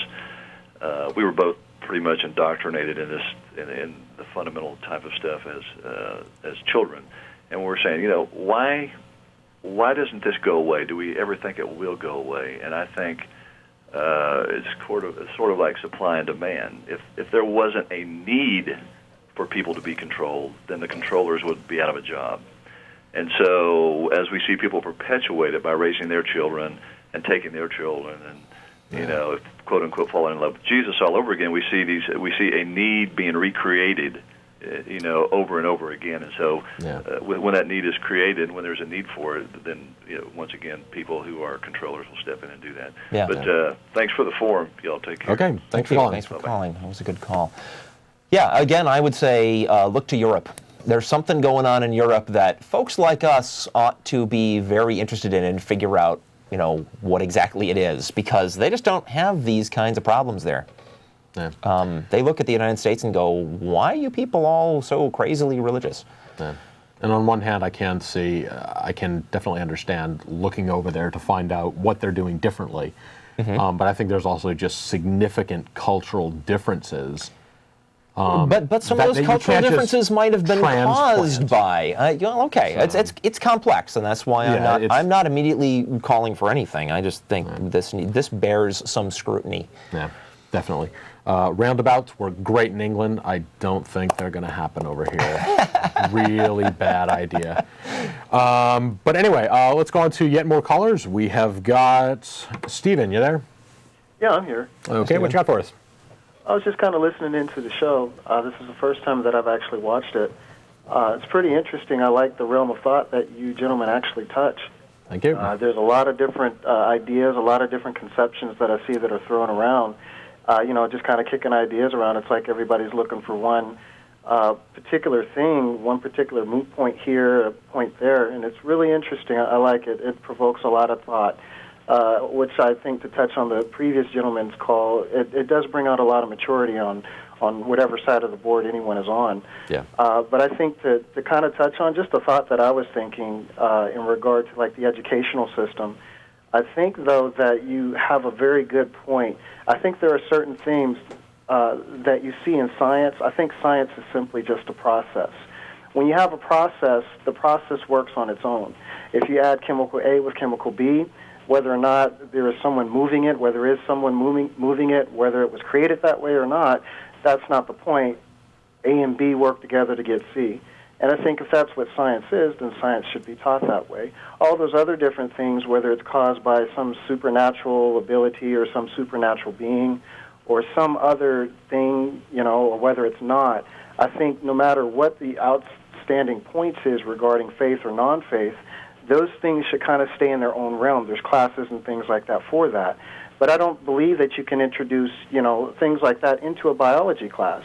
we were both pretty much indoctrinated in the fundamental type of stuff as children, and we were saying, why doesn't this go away? Do we ever think it will go away? And I think it's sort of like supply and demand. If there wasn't a need for people to be controlled, then the controllers would be out of a job. And so as we see people perpetuate it by raising their children and taking their children and quote unquote falling in love with Jesus all over again, we see a need being recreated, over and over again. And so when that need is created, when there's a need for it, then once again people who are controllers will step in and do that. Yeah. But thanks for the forum. Y'all take care. Okay, thanks for calling. Thanks for calling. That was a good call. Yeah, again, I would say look to Europe. There's something going on in Europe that folks like us ought to be very interested in and figure out what exactly it is, because they just don't have these kinds of problems there. Yeah. They look at the United States and go, why are you people all so crazily religious? Yeah. And on one hand, I can definitely understand looking over there to find out what they're doing differently. Mm-hmm. But I think there's also just significant cultural differences. But some of those cultural differences might have been caused by. It's complex, and that's why I'm not immediately calling for anything. I just think this bears some scrutiny. Yeah, definitely. Roundabouts were great in England. I don't think they're going to happen over here. Really bad idea. But anyway, let's go on to yet more callers. We have got Stephen. You there? Yeah, I'm here. Okay, what you got for us? I was just kind of listening into the show. This is the first time that I've actually watched it. It's pretty interesting. I like the realm of thought that you gentlemen actually touch. Thank you. There's a lot of different ideas, a lot of different conceptions that I see that are thrown around. Just kind of kicking ideas around. It's like everybody's looking for one particular thing, one particular moot point here, a point there, and it's really interesting. I like it. It provokes a lot of thought. which I think, to touch on the previous gentleman's call, it does bring out a lot of maturity on whatever side of the board anyone is on. Yeah. But I think to kind of touch on just a thought that I was thinking in regard to like the educational system, I think, though, that you have a very good point. I think there are certain themes that you see in science. I think science is simply just a process. When you have a process, the process works on its own. If you add chemical A with chemical B, whether or not there is someone moving it, whether there is someone moving it, whether it was created that way or not, that's not the point. A and B work together to get C. And I think if that's what science is, then science should be taught that way. All those other different things, whether it's caused by some supernatural ability or some supernatural being or some other thing, or whether it's not, I think no matter what the outstanding points is regarding faith or non-faith, those things should kind of stay in their own realm. There's classes and things like that for that. But I don't believe that you can introduce, things like that into a biology class.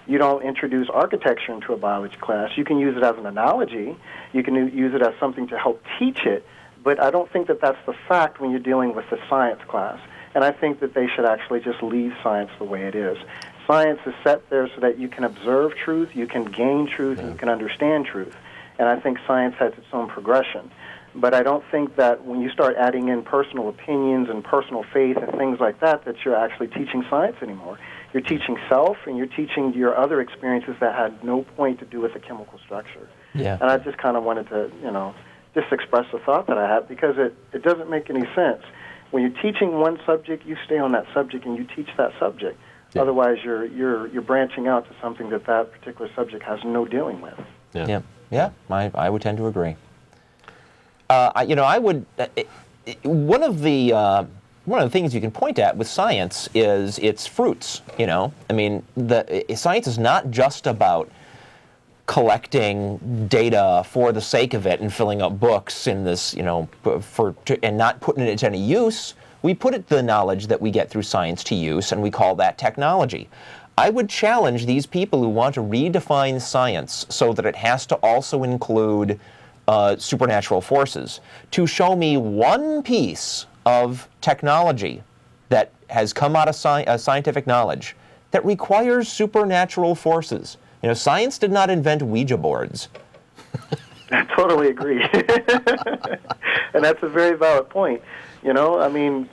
You don't introduce architecture into a biology class. You can use it as an analogy. You can use it as something to help teach it. But I don't think that that's the fact when you're dealing with the science class. And I think that they should actually just leave science the way it is. Science is set there so that you can observe truth, you can gain truth, and you can understand truth. And I think science has its own progression. But I don't think that when you start adding in personal opinions and personal faith and things like that, that you're actually teaching science anymore. You're teaching self, and you're teaching your other experiences that had no point to do with the chemical structure. Yeah. And I just kind of wanted to, just express a thought that I have, because it doesn't make any sense. When you're teaching one subject, you stay on that subject and you teach that subject. Yeah. Otherwise, you're branching out to something that particular subject has no dealing with. Yeah. I would tend to agree. I would. One of the things you can point at with science is its fruits. I mean, science is not just about collecting data for the sake of it and filling up books in this, and not putting it to any use. We put the knowledge that we get through science to use, and we call that technology. I would challenge these people who want to redefine science so that it has to also include supernatural forces to show me one piece of technology that has come out of scientific knowledge that requires supernatural forces. Science did not invent Ouija boards. I totally agree. And that's a very valid point. I mean,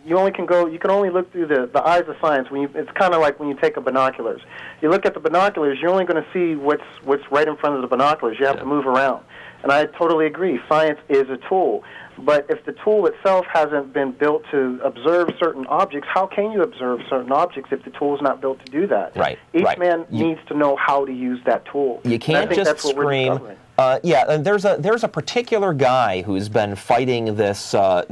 you can only look through the eyes of science. It's kind of like when you take a binoculars. You look at the binoculars, you're only going to see what's right in front of the binoculars. You have to move around. And I totally agree. Science is a tool. But if the tool itself hasn't been built to observe certain objects, how can you observe certain objects if the tool is not built to do that? Right. Each man needs to know how to use that tool. You can't just scream. And there's a particular guy who's been fighting this cause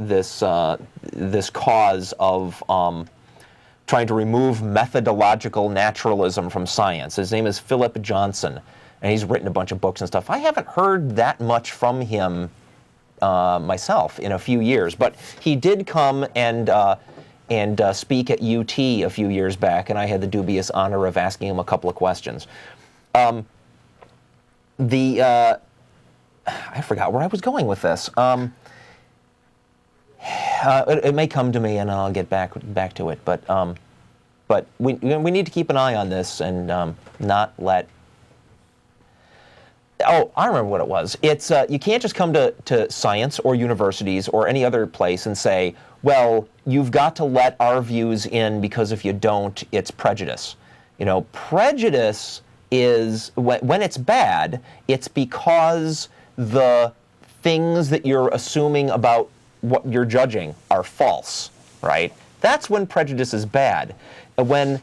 of trying to remove methodological naturalism from science. His name is Phillip Johnson, and he's written a bunch of books and stuff. I haven't heard that much from him myself in a few years, but he did come and speak at UT a few years back, and I had the dubious honor of asking him a couple of questions. I forgot where I was going with this. It may come to me, and I'll get back to it. But we need to keep an eye on this and not let. Oh, I remember what it was. It's you can't just come to science or universities or any other place and say, well, you've got to let our views in because if you don't, it's prejudice. Prejudice is, when it's bad, it's because the things that you're assuming about what you're judging are false, right? That's when prejudice is bad. When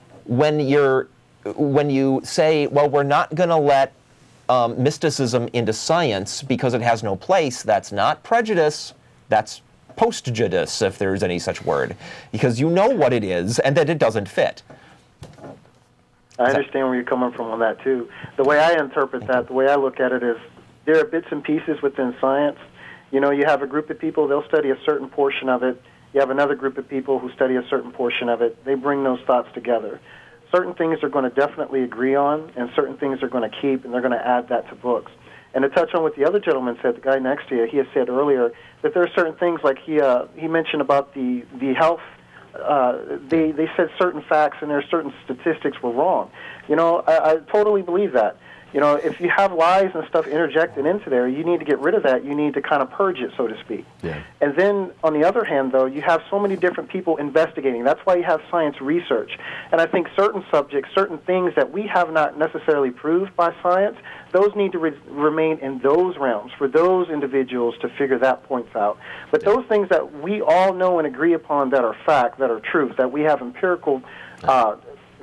you say, well, we're not going to let mysticism into science because it has no place, that's not prejudice, that's post-judice, if there's any such word, because you know what it is and that it doesn't fit. I understand where you're coming from on that, too. The way I interpret that, the way I look at it is there are bits and pieces within science. You have a group of people, they'll study a certain portion of it. You have another group of people who study a certain portion of it. They bring those thoughts together. Certain things they're going to definitely agree on, and certain things they're going to keep, and they're going to add that to books. And to touch on what the other gentleman said, the guy next to you, he had said earlier that there are certain things like he mentioned about the health. They said certain facts and there are certain statistics were wrong. I totally believe that. If you have lies and stuff interjected into there, you need to get rid of that. You need to kind of purge it, so to speak. Yeah. And then, on the other hand, though, you have so many different people investigating. That's why you have science research. And I think certain subjects, certain things that we have not necessarily proved by science, those need to remain in those realms for those individuals to figure that points out. But those things that we all know and agree upon that are fact, that are truth, that we have empirical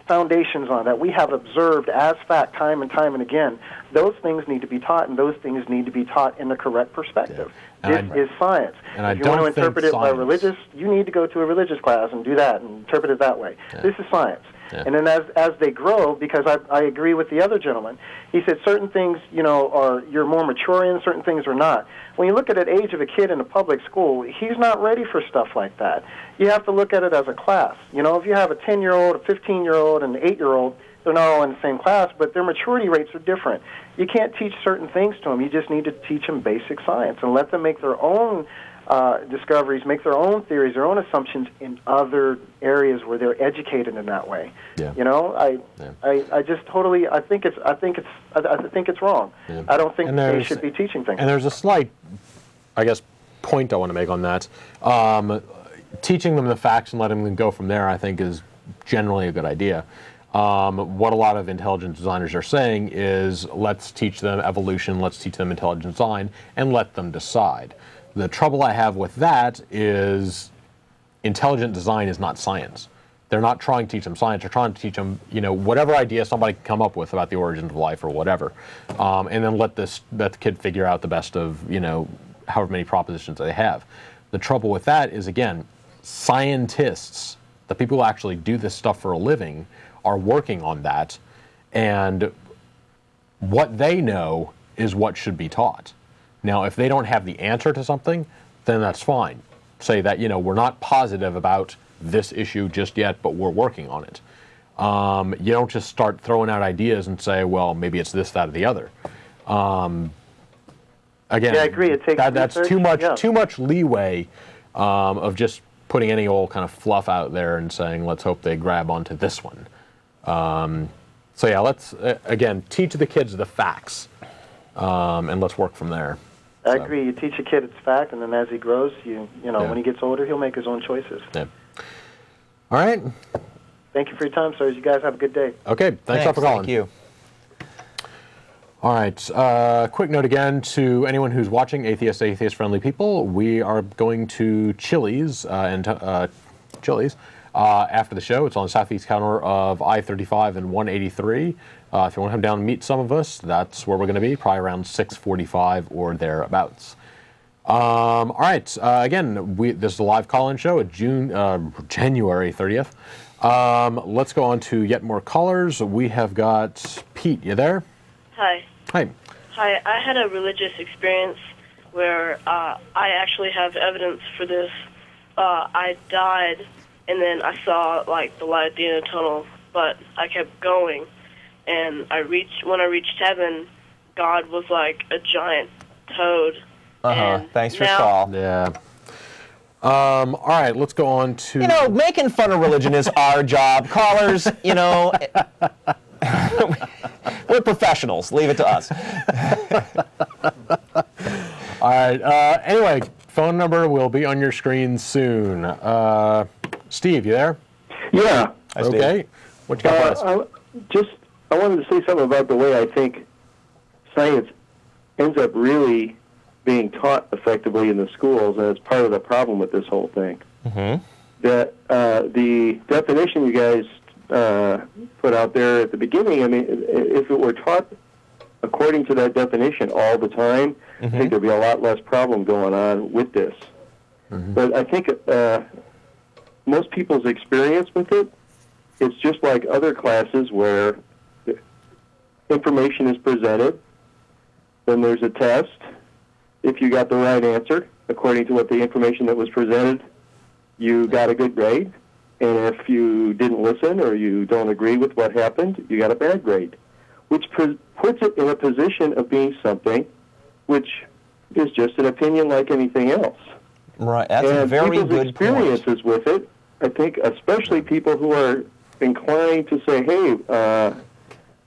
foundations on, that we have observed as fact time and time and again, those things need to be taught, and those things need to be taught in the correct perspective. Yeah. This is science. And if you want to interpret it by religious, you need to go to a religious class and do that and interpret it that way. Yeah. This is science. Yeah. And then as they grow, because I agree with the other gentleman, he said certain things, you're more mature in, certain things are not. When you look at the age of a kid in a public school, he's not ready for stuff like that. You have to look at it as a class. If you have a 10-year-old, a 15-year-old, and an 8-year-old, they're not all in the same class, but their maturity rates are different. You can't teach certain things to them. You just need to teach them basic science and let them make their own discoveries, make their own theories, their own assumptions in other areas where they're educated in that way. Yeah. I just totally I think it's wrong. Yeah. I don't think they should be teaching things. And there's a slight, point I want to make on that. Teaching them the facts and letting them go from there, I think, is generally a good idea. What a lot of intelligent designers are saying is, let's teach them evolution, let's teach them intelligent design, and let them decide. The trouble I have with that is intelligent design is not science. They're not trying to teach them science. They're trying to teach them, whatever idea somebody can come up with about the origins of life or whatever, and then let the kid figure out the best of, however many propositions they have. The trouble with that is, again, scientists, the people who actually do this stuff for a living, are working on that, and what they know is what should be taught. Now, if they don't have the answer to something, then that's fine. Say that, we're not positive about this issue just yet, but we're working on it. You don't just start throwing out ideas and say, well, maybe it's this, that, or the other. Again, yeah, I agree. It takes that's too much leeway of just putting any old kind of fluff out there and saying, let's hope they grab onto this one. Let's, again, teach the kids the facts, and let's work from there. I agree. You teach a kid it's fact, and then as he grows, when he gets older, he'll make his own choices. Yeah. All right. Thank you for your time, sirs. You guys have a good day. Okay. Thanks for calling. Thank you. All right. Quick note again to anyone who's watching, atheist-friendly people. We are going to Chili's after the show. It's on the southeast corner of I-35 and 183. If you want to come down and meet some of us, that's where we're going to be, probably around 6:45 or thereabouts. All right. Again, this is a live call-in show at January 30th. Let's go on to yet more callers. We have got Pete. You there? Hi. Hi. Hi. I had a religious experience where I actually have evidence for this. I died, and then I saw the light at the end of the tunnel, but I kept going, and when I reached heaven, God was like a giant toad. Thanks for the call. Yeah. All right, let's go on to... making fun of religion is our job. Callers, we're professionals. Leave it to us. All right. Anyway, phone number will be on your screen soon. Steve, you there? Yeah. Hi, Steve. Okay. What you got for us? I wanted to say something about the way I think science ends up really being taught effectively in the schools, and it's part of the problem with this whole thing. Mm-hmm. That the definition you guys put out there at the beginning, if it were taught according to that definition all the time, I think there'd be a lot less problem going on with this. Mm-hmm. But I think most people's experience with it, it's just like other classes where information is presented, then there's a test. If you got the right answer, according to what the information that was presented, you got a good grade. And if you didn't listen or you don't agree with what happened, you got a bad grade, which puts it in a position of being something which is just an opinion like anything else. Right, that's a very people's good experiences point. with it, I think, especially people who are inclined to say, hey,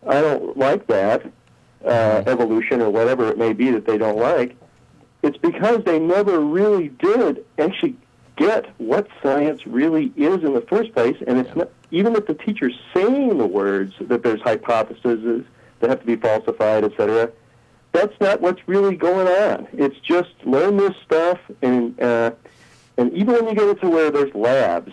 I don't like that, evolution or whatever it may be that they don't like, it's because they never really did actually get what science really is in the first place, and it's not, even if the teacher's saying the words that there's hypotheses that have to be falsified, etc., that's not what's really going on. It's just learn this stuff, and even when you get into where there's labs,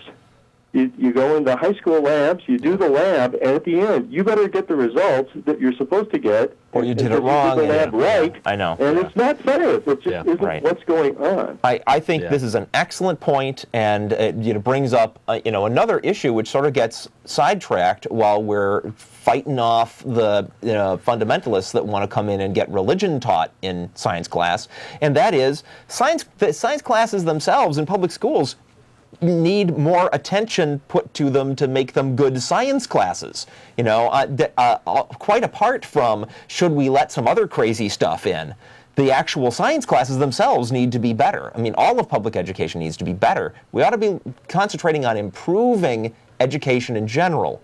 you go into high school labs, you do the lab, and at the end, you better get the results that you're supposed to get. Or you did it wrong. You did the lab right. I know. And it's not science. It just isn't right. what's going on. I think this is an excellent point, and it brings up another issue which sort of gets sidetracked while we're fighting off the fundamentalists that want to come in and get religion taught in science class, and that is the science classes themselves in public schools need more attention put to them to make them good science classes. Quite apart from should we let some other crazy stuff in, the actual science classes themselves need to be better. I mean, all of public education needs to be better. We ought to be concentrating on improving education in general.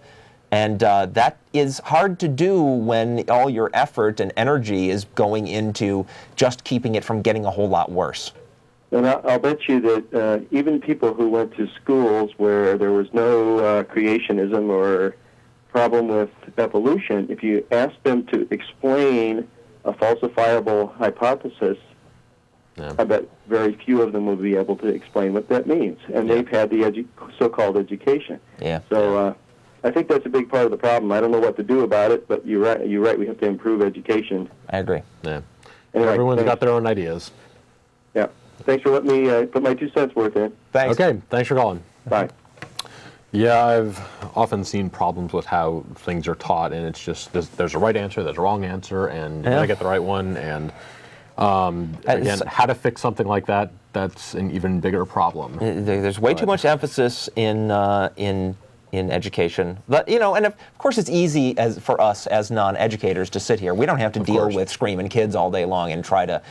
And that is hard to do when all your effort and energy is going into just keeping it from getting a whole lot worse. And I'll bet you that even people who went to schools where there was no creationism or problem with evolution, if you ask them to explain a falsifiable hypothesis, I bet very few of them will be able to explain what that means. And they've had the so-called education. So I think that's a big part of the problem. I don't know what to do about it, but you're right. We have to improve education. I agree. Yeah. Anyway, Everyone's got their own ideas. Yeah. Thanks for letting me put my 2 cents worth in. Thanks. Okay, thanks for calling. Bye. Yeah, I've often seen problems with how things are taught, and it's just there's a right answer, there's a wrong answer, and you gotta get the right one. And again, how to fix something like that, that's an even bigger problem. There's way too much emphasis in education. But, and of course it's easy for us as non-educators to sit here. We don't have to deal with screaming kids all day long and try to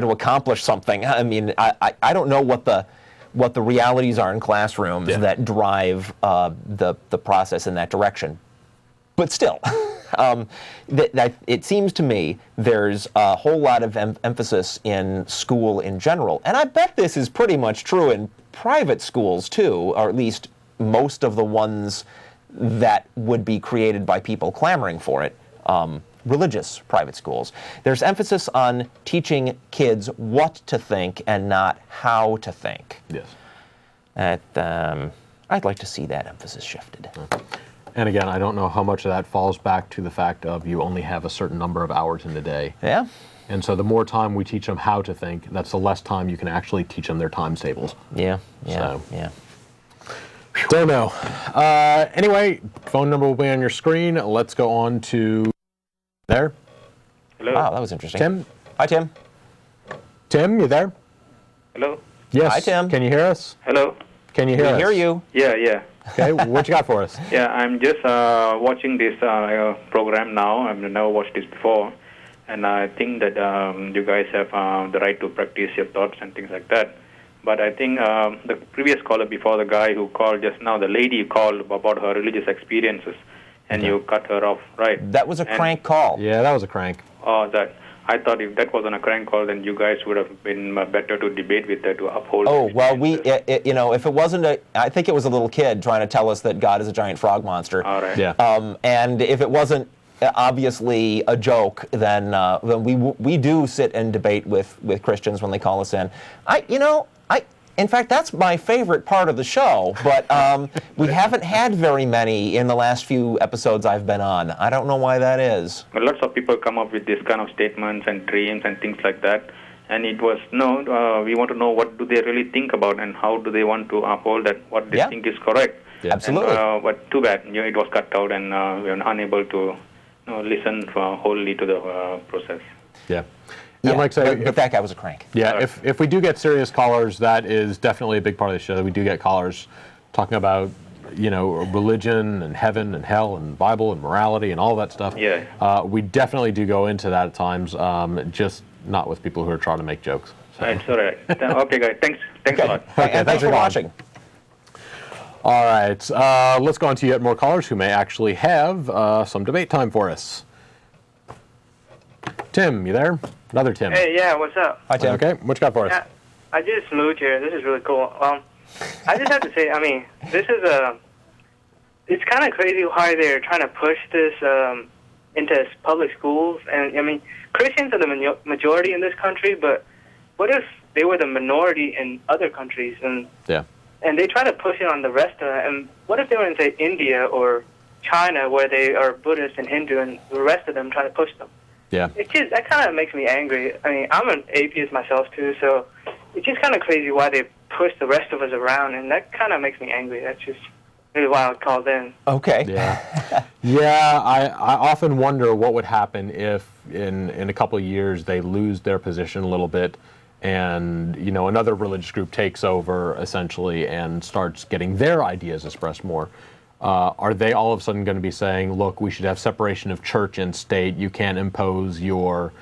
accomplish something. I mean, I don't know what the realities are in classrooms that drive the process in that direction. But still, it seems to me there's a whole lot of emphasis in school in general. And I bet this is pretty much true in private schools too, or at least most of the ones that would be created by people clamoring for it. Religious private schools. There's emphasis on teaching kids what to think and not how to think. Yes. I'd like to see that emphasis shifted. And again, I don't know how much of that falls back to the fact of you only have a certain number of hours in the day. Yeah. And so the more time we teach them how to think, that's the less time you can actually teach them their times tables. Yeah. Don't know. Anyway, phone number will be on your screen. Let's go on to there. Hello. Wow, that was interesting. Tim? Hi, Tim. Tim, you there? Hello. Yes. Hi, Tim. Can you hear us? Hello. Can you hear us? We hear you. Yeah. Okay, what you got for us? Yeah, I'm just watching this program now. I've never watched this before. And I think that you guys have the right to practice your thoughts and things like that. But I think the previous caller before, the guy who called just now, the lady called about her religious experiences, and you cut her off, right? That was a crank call. Yeah, that was a crank. Oh, I thought if that wasn't a crank call, then you guys would have been better to debate with her to uphold. Oh, well, if it wasn't I think it was a little kid trying to tell us that God is a giant frog monster. All right. Yeah. And if it wasn't obviously a joke, then we do sit and debate with Christians when they call us in. In fact, that's my favorite part of the show, but we haven't had very many in the last few episodes I've been on. I don't know why that is. Well, lots of people come up with this kind of statements and dreams and things like that, and it was, we want to know what do they really think about and how do they want to uphold that, what they think is correct. Yeah. Absolutely. And, but too bad, it was cut out and we were unable to listen wholly to the process. Yeah. Yeah, and like say, but that guy was a crank. Yeah, if we do get serious callers, that is definitely a big part of the show. We do get callers talking about religion and heaven and hell and Bible and morality and all that stuff. Yeah. We definitely do go into that at times, just not with people who are trying to make jokes. So. It's all right. Okay, guys. Thanks a lot. And thanks for watching. All right, let's go on to yet more callers who may actually have some debate time for us. Tim, you there? Another Tim. Hey, yeah, what's up? Hi, Tim. Okay, what you got for us? Yeah, I just moved here. This is really cool. I just have to say, I mean, this is it's kind of crazy why they're trying to push this into public schools. And, I mean, Christians are the majority in this country, but what if they were the minority in other countries? And they try to push it on the rest of them. And what if they were in, say, India or China, where they are Buddhist and Hindu, and the rest of them try to push them? Yeah. That kind of makes me angry. I mean, I'm an atheist myself, too, so it's just kind of crazy why they push the rest of us around, and that kind of makes me angry. That's just really why I called in. Okay. Yeah. Yeah, I often wonder what would happen if in a couple of years they lose their position a little bit and, another religious group takes over, essentially, and starts getting their ideas expressed more. Are they all of a sudden going to be saying, look, we should have separation of church and state. You can't impose your,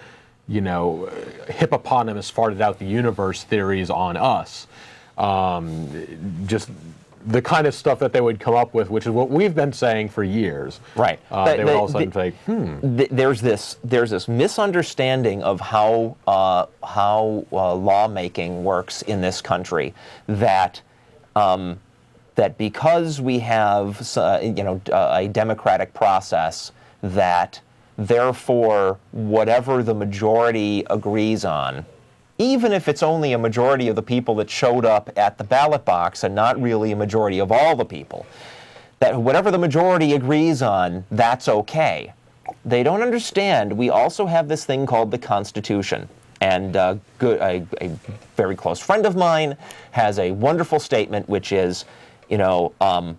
hippopotamus farted out the universe theories on us. Just the kind of stuff that they would come up with, which is what we've been saying for years. Right. They would all of a sudden say, There's this misunderstanding of how lawmaking works in this country, that because we have a democratic process, that therefore whatever the majority agrees on, even if it's only a majority of the people that showed up at the ballot box and not really a majority of all the people, that whatever the majority agrees on, that's okay. They don't understand we also have this thing called the Constitution. And a very close friend of mine has a wonderful statement, which is, some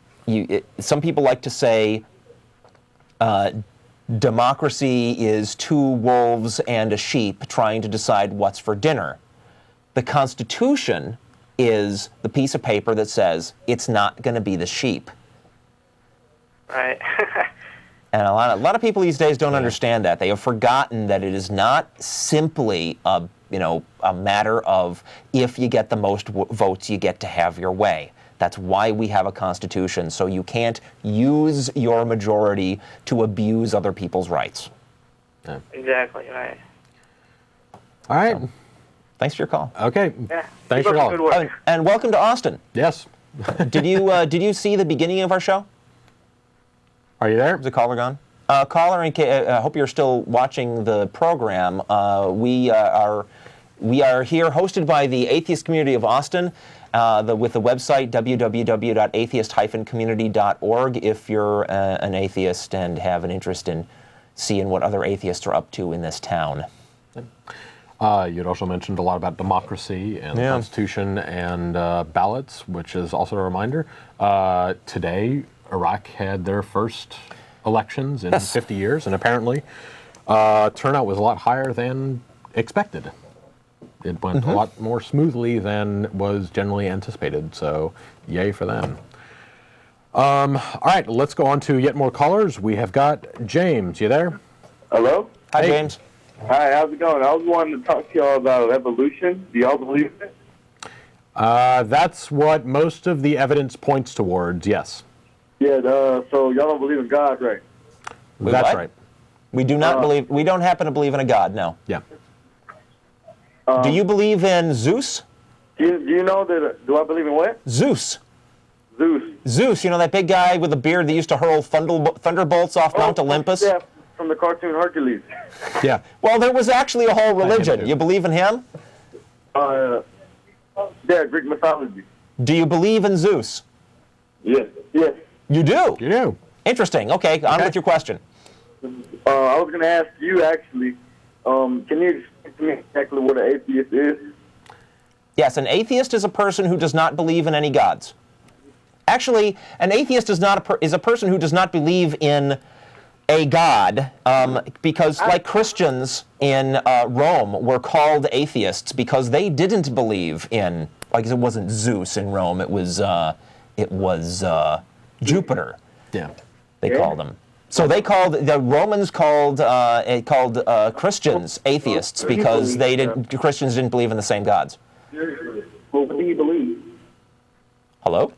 people like to say democracy is two wolves and a sheep trying to decide what's for dinner. The Constitution is the piece of paper that says it's not going to be the sheep. Right. And a lot of people these days don't understand that. They have forgotten that it is not simply a matter of if you get the most votes, you get to have your way. That's why we have a constitution, so you can't use your majority to abuse other people's rights. Yeah. Exactly, right. All right. So, thanks for your call. Okay. Yeah. Thanks for calling. And welcome to Austin. Yes. Did you see the beginning of our show? Are you there? Is the caller gone? Caller, I hope you're still watching the program. We are here, hosted by the atheist community of Austin, with the website www.atheist-community.org if you're an atheist and have an interest in seeing what other atheists are up to in this town. You'd also mentioned a lot about democracy and the Constitution and ballots, which is also a reminder. Today, Iraq had their first elections in 50 years, and apparently turnout was a lot higher than expected. It went a lot more smoothly than was generally anticipated, so yay for them. All right, let's go on to yet more callers. We have got James. You there? Hello? Hi, James. Hi, how's it going? I was wanting to talk to y'all about evolution. Do y'all believe in it? That's what most of the evidence points towards, yes. Yeah, so y'all don't believe in God, right? That's right. We do not believe, we don't happen to believe in a God, no. Yeah. Do you believe in Zeus? Do you know that, do I believe in what? Zeus. Zeus, that big guy with a beard that used to hurl thunderbolts off Mount Olympus? Yeah, from the cartoon Hercules. Yeah. Well, there was actually a whole religion. You believe in him? Yeah, Greek mythology. Do you believe in Zeus? Yes. You do? You do. Interesting. Okay, on with your question. I was going to ask you, actually, can you explain to me exactly what an atheist is? Yes, an atheist is a person who does not believe in any gods. Actually, an atheist is a person who does not believe in a god, because like Christians in Rome were called atheists because they didn't believe in, like it wasn't Zeus in Rome, it was Jupiter. Yeah. They called them. So the Romans called Christians atheists because Christians didn't believe in the same gods. Well, what do you believe? Hello?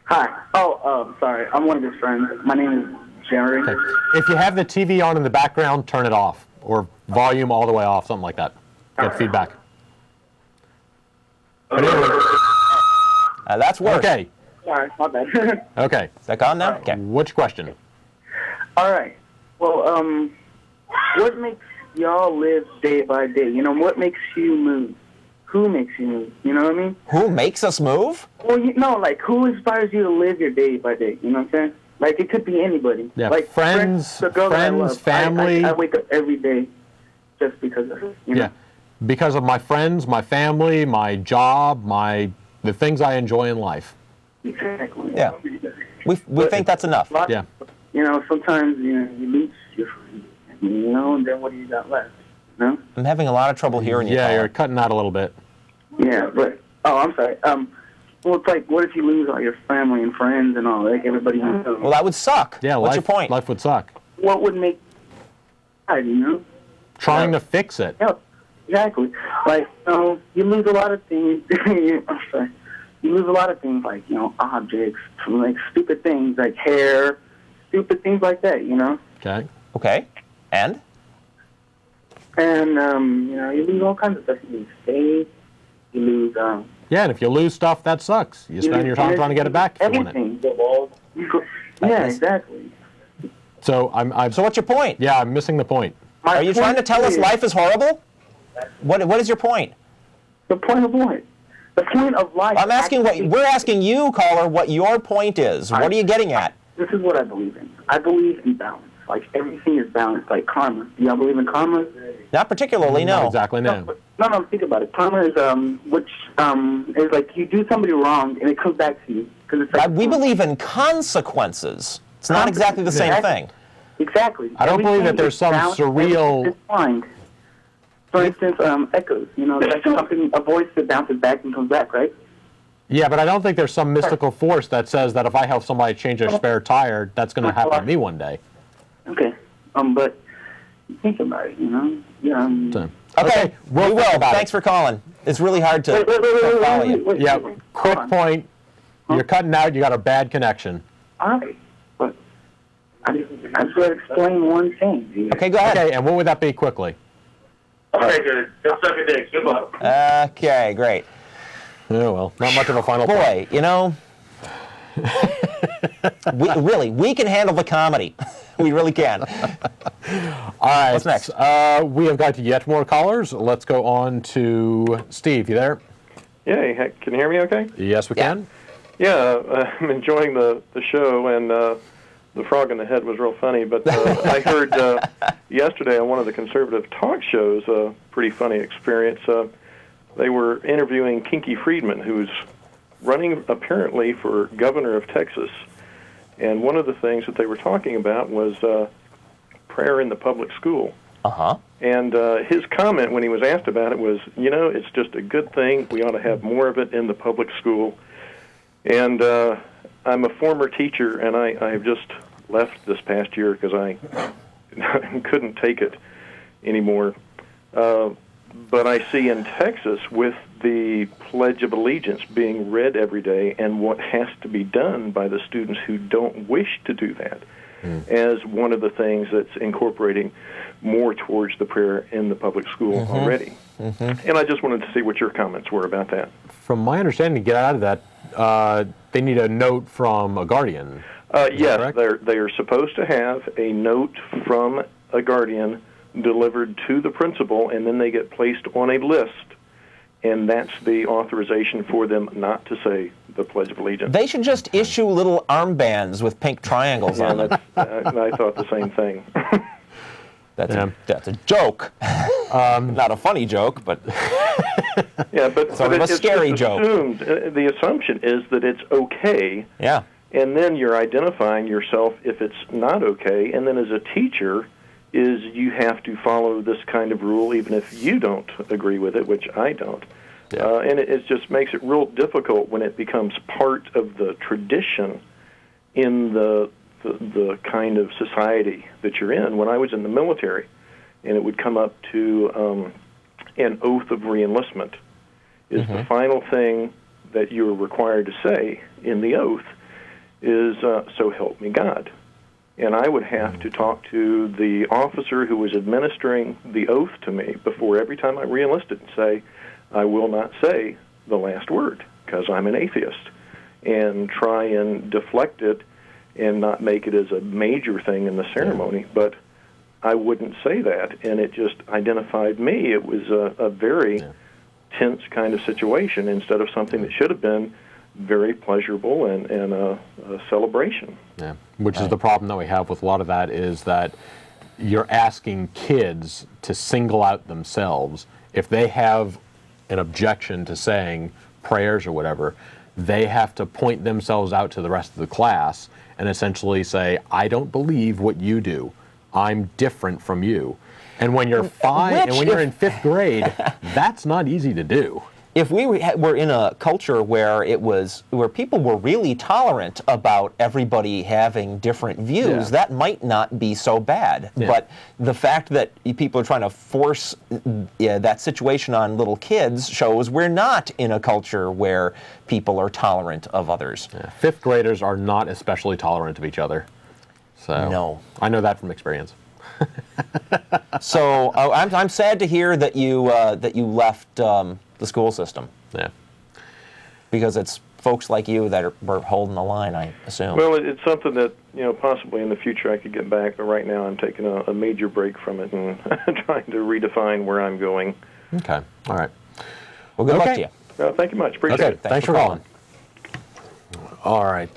Hi. Oh, sorry. I'm one of his friends. My name is Jerry. Okay. If you have the TV on in the background, turn it off. Or volume all the way off, something like that. Get feedback. But anyway, that's worse. Okay. Sorry, my bad. Okay. Is that gone now? Okay. Which question? All right. Well, what makes y'all live day by day? You know, what makes you move? Who makes you move? You know what I mean? Who makes us move? Well, like, who inspires you to live your day by day? You know what I'm saying? Like, it could be anybody. Yeah, like friends, the girl that I love. family. I wake up every day just because of it. You know? Yeah. Because of my friends, my family, my job, the things I enjoy in life. Exactly. Yeah. We think that's enough. Yeah. You know, sometimes you lose your friends, you know, and then what do you got left? You know? I'm having a lot of trouble hearing you. Yeah, Paul. you're cutting out a little bit. Yeah, but I'm sorry. Well, it's like, what if you lose all your family and friends and all, like everybody you know? Well, that would suck. Yeah, What's your point? Life would suck. What would make, you know? Trying to fix it. Yeah, exactly. Like, you lose a lot of things. I'm sorry. You lose a lot of things, like, objects, like stupid things, like hair, stupid things like that, you know? Okay. Okay. And? And, you lose all kinds of stuff. You lose faith. You lose, Yeah, and if you lose stuff, that sucks. You spend your time trying to get it back if you want it. Everything. Yeah, exactly. So So what's your point? Yeah, I'm missing the point. Are you trying to tell us life is horrible? What is your point? The point of what? The point of life. We're asking you, caller, what your point is. What are you getting at? This is what I believe in. I believe in balance. Like, everything is balanced, like karma. Do y'all believe in karma? Not particularly, no. Not exactly, no. No, think about it. Karma is, is like you do somebody wrong and it comes back to you. Cause it's like, we believe in consequences. It's not exactly the same thing. Exactly. I don't believe that there's some surreal... For instance, echoes. You know, that's something, a voice that bounces back and comes back, right? Yeah, but I don't think there's some mystical force that says that if I help somebody change their spare tire, that's going to happen to me one day. Okay. But think about it, you know? Yeah. Okay, we will. Thanks for calling. It's really hard to follow you. Yeah, quick point. You're cutting out. You got a bad connection. All right. But I just got to explain one thing. Okay, go ahead. Okay, and what would that be quickly? All right, good. Just suck a dick. Good luck. Okay, great. Oh, well, not much of a final point. You know, we can handle the comedy. We really can. All right. What's next? We have got yet more callers. Let's go on to Steve. You there? Yeah, can you hear me okay? Yes, we can. Yeah, I'm enjoying the show, and the frog in the head was real funny, but I heard yesterday on one of the conservative talk shows a pretty funny experience. They were interviewing Kinky Friedman, who's running apparently for governor of Texas. And one of the things that they were talking about was prayer in the public school. Uh-huh. And his comment when he was asked about it was, it's just a good thing. We ought to have more of it in the public school. And I'm a former teacher, and I have just left this past year because I couldn't take it anymore. But I see in Texas, with the Pledge of Allegiance being read every day and what has to be done by the students who don't wish to do that, as one of the things that's incorporating more towards the prayer in the public school already. And I just wanted to see what your comments were about that. From my understanding, to get out of that, they need a note from a guardian. Yes, they are supposed to have a note from a guardian delivered to the principal, and then they get placed on a list, and that's the authorization for them not to say the Pledge of Allegiance. They should just issue little armbands with pink triangles on them. I thought the same thing. That's a joke. Not a funny joke, but yeah, but sort of a scary joke. The assumption is that it's okay. Yeah. And then you're identifying yourself if it's not okay, and then as a teacher, is you have to follow this kind of rule even if you don't agree with it, which I don't. And it just makes it real difficult when it becomes part of the tradition in the kind of society that you're in. When I was in the military, and it would come up to an oath of reenlistment, is the final thing that you're required to say in the oath is, so help me God. And I would have to talk to the officer who was administering the oath to me before every time I reenlisted and say, I will not say the last word because I'm an atheist, and try and deflect it and not make it as a major thing in the ceremony. But I wouldn't say that, and it just identified me. It was a very tense kind of situation instead of something that should have been very pleasurable and a celebration. Yeah, which is the problem that we have with a lot of that, is that you're asking kids to single out themselves. If they have an objection to saying prayers or whatever, they have to point themselves out to the rest of the class and essentially say, I don't believe what you do. I'm different from you. And when you're you're in 5th grade, that's not easy to do. If we were in a culture where people were really tolerant about everybody having different views, that might not be so bad. Yeah. But the fact that people are trying to force that situation on little kids shows we're not in a culture where people are tolerant of others. Yeah. 5th graders are not especially tolerant of each other. So no, I know that from experience. So I'm sad to hear that you left the school system. Yeah, because it's folks like you that were holding the line, I assume. Well, it's something that possibly in the future I could get back, but right now I'm taking a major break from it and trying to redefine where I'm going. Okay, all right. Well, good luck to you. Thank you much. Appreciate it. Thanks for calling. All right,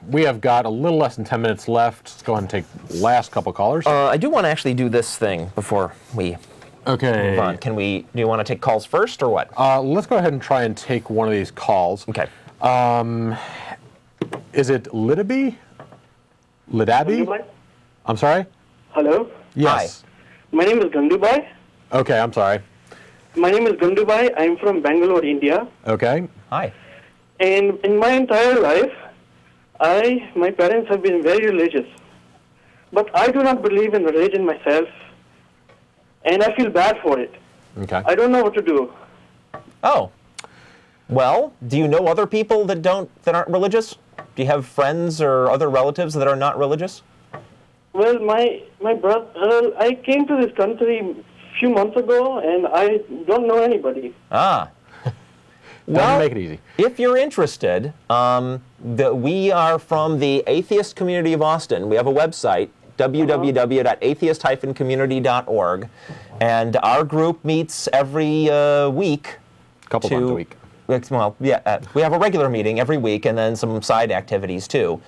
we have got a little less than 10 minutes left. Let's go ahead and take the last couple callers. I do want to actually do this thing before we move on. Do you want to take calls first or what? Let's go ahead and try and take one of these calls. Okay. Is it Lidaby? I'm sorry? Hello? Yes. Hi. My name is Gundu Bhai. Okay, I'm sorry. My name is Gundu Bhai. I'm from Bangalore, India. Okay. Hi. And in my entire life, my parents have been very religious. But I do not believe in religion myself, and I feel bad for it. Okay. I don't know what to do. Oh. Well, do you know other people that aren't religious? Do you have friends or other relatives that are not religious? Well, my brother, I came to this country a few months ago, and I don't know anybody. Ah. Well, make it easy. If you're interested, we are from the Atheist community of Austin. We have a website, www.atheist-community.org, and our group meets every week. Couple times a week. Well, yeah, we have a regular meeting every week, and then some side activities too.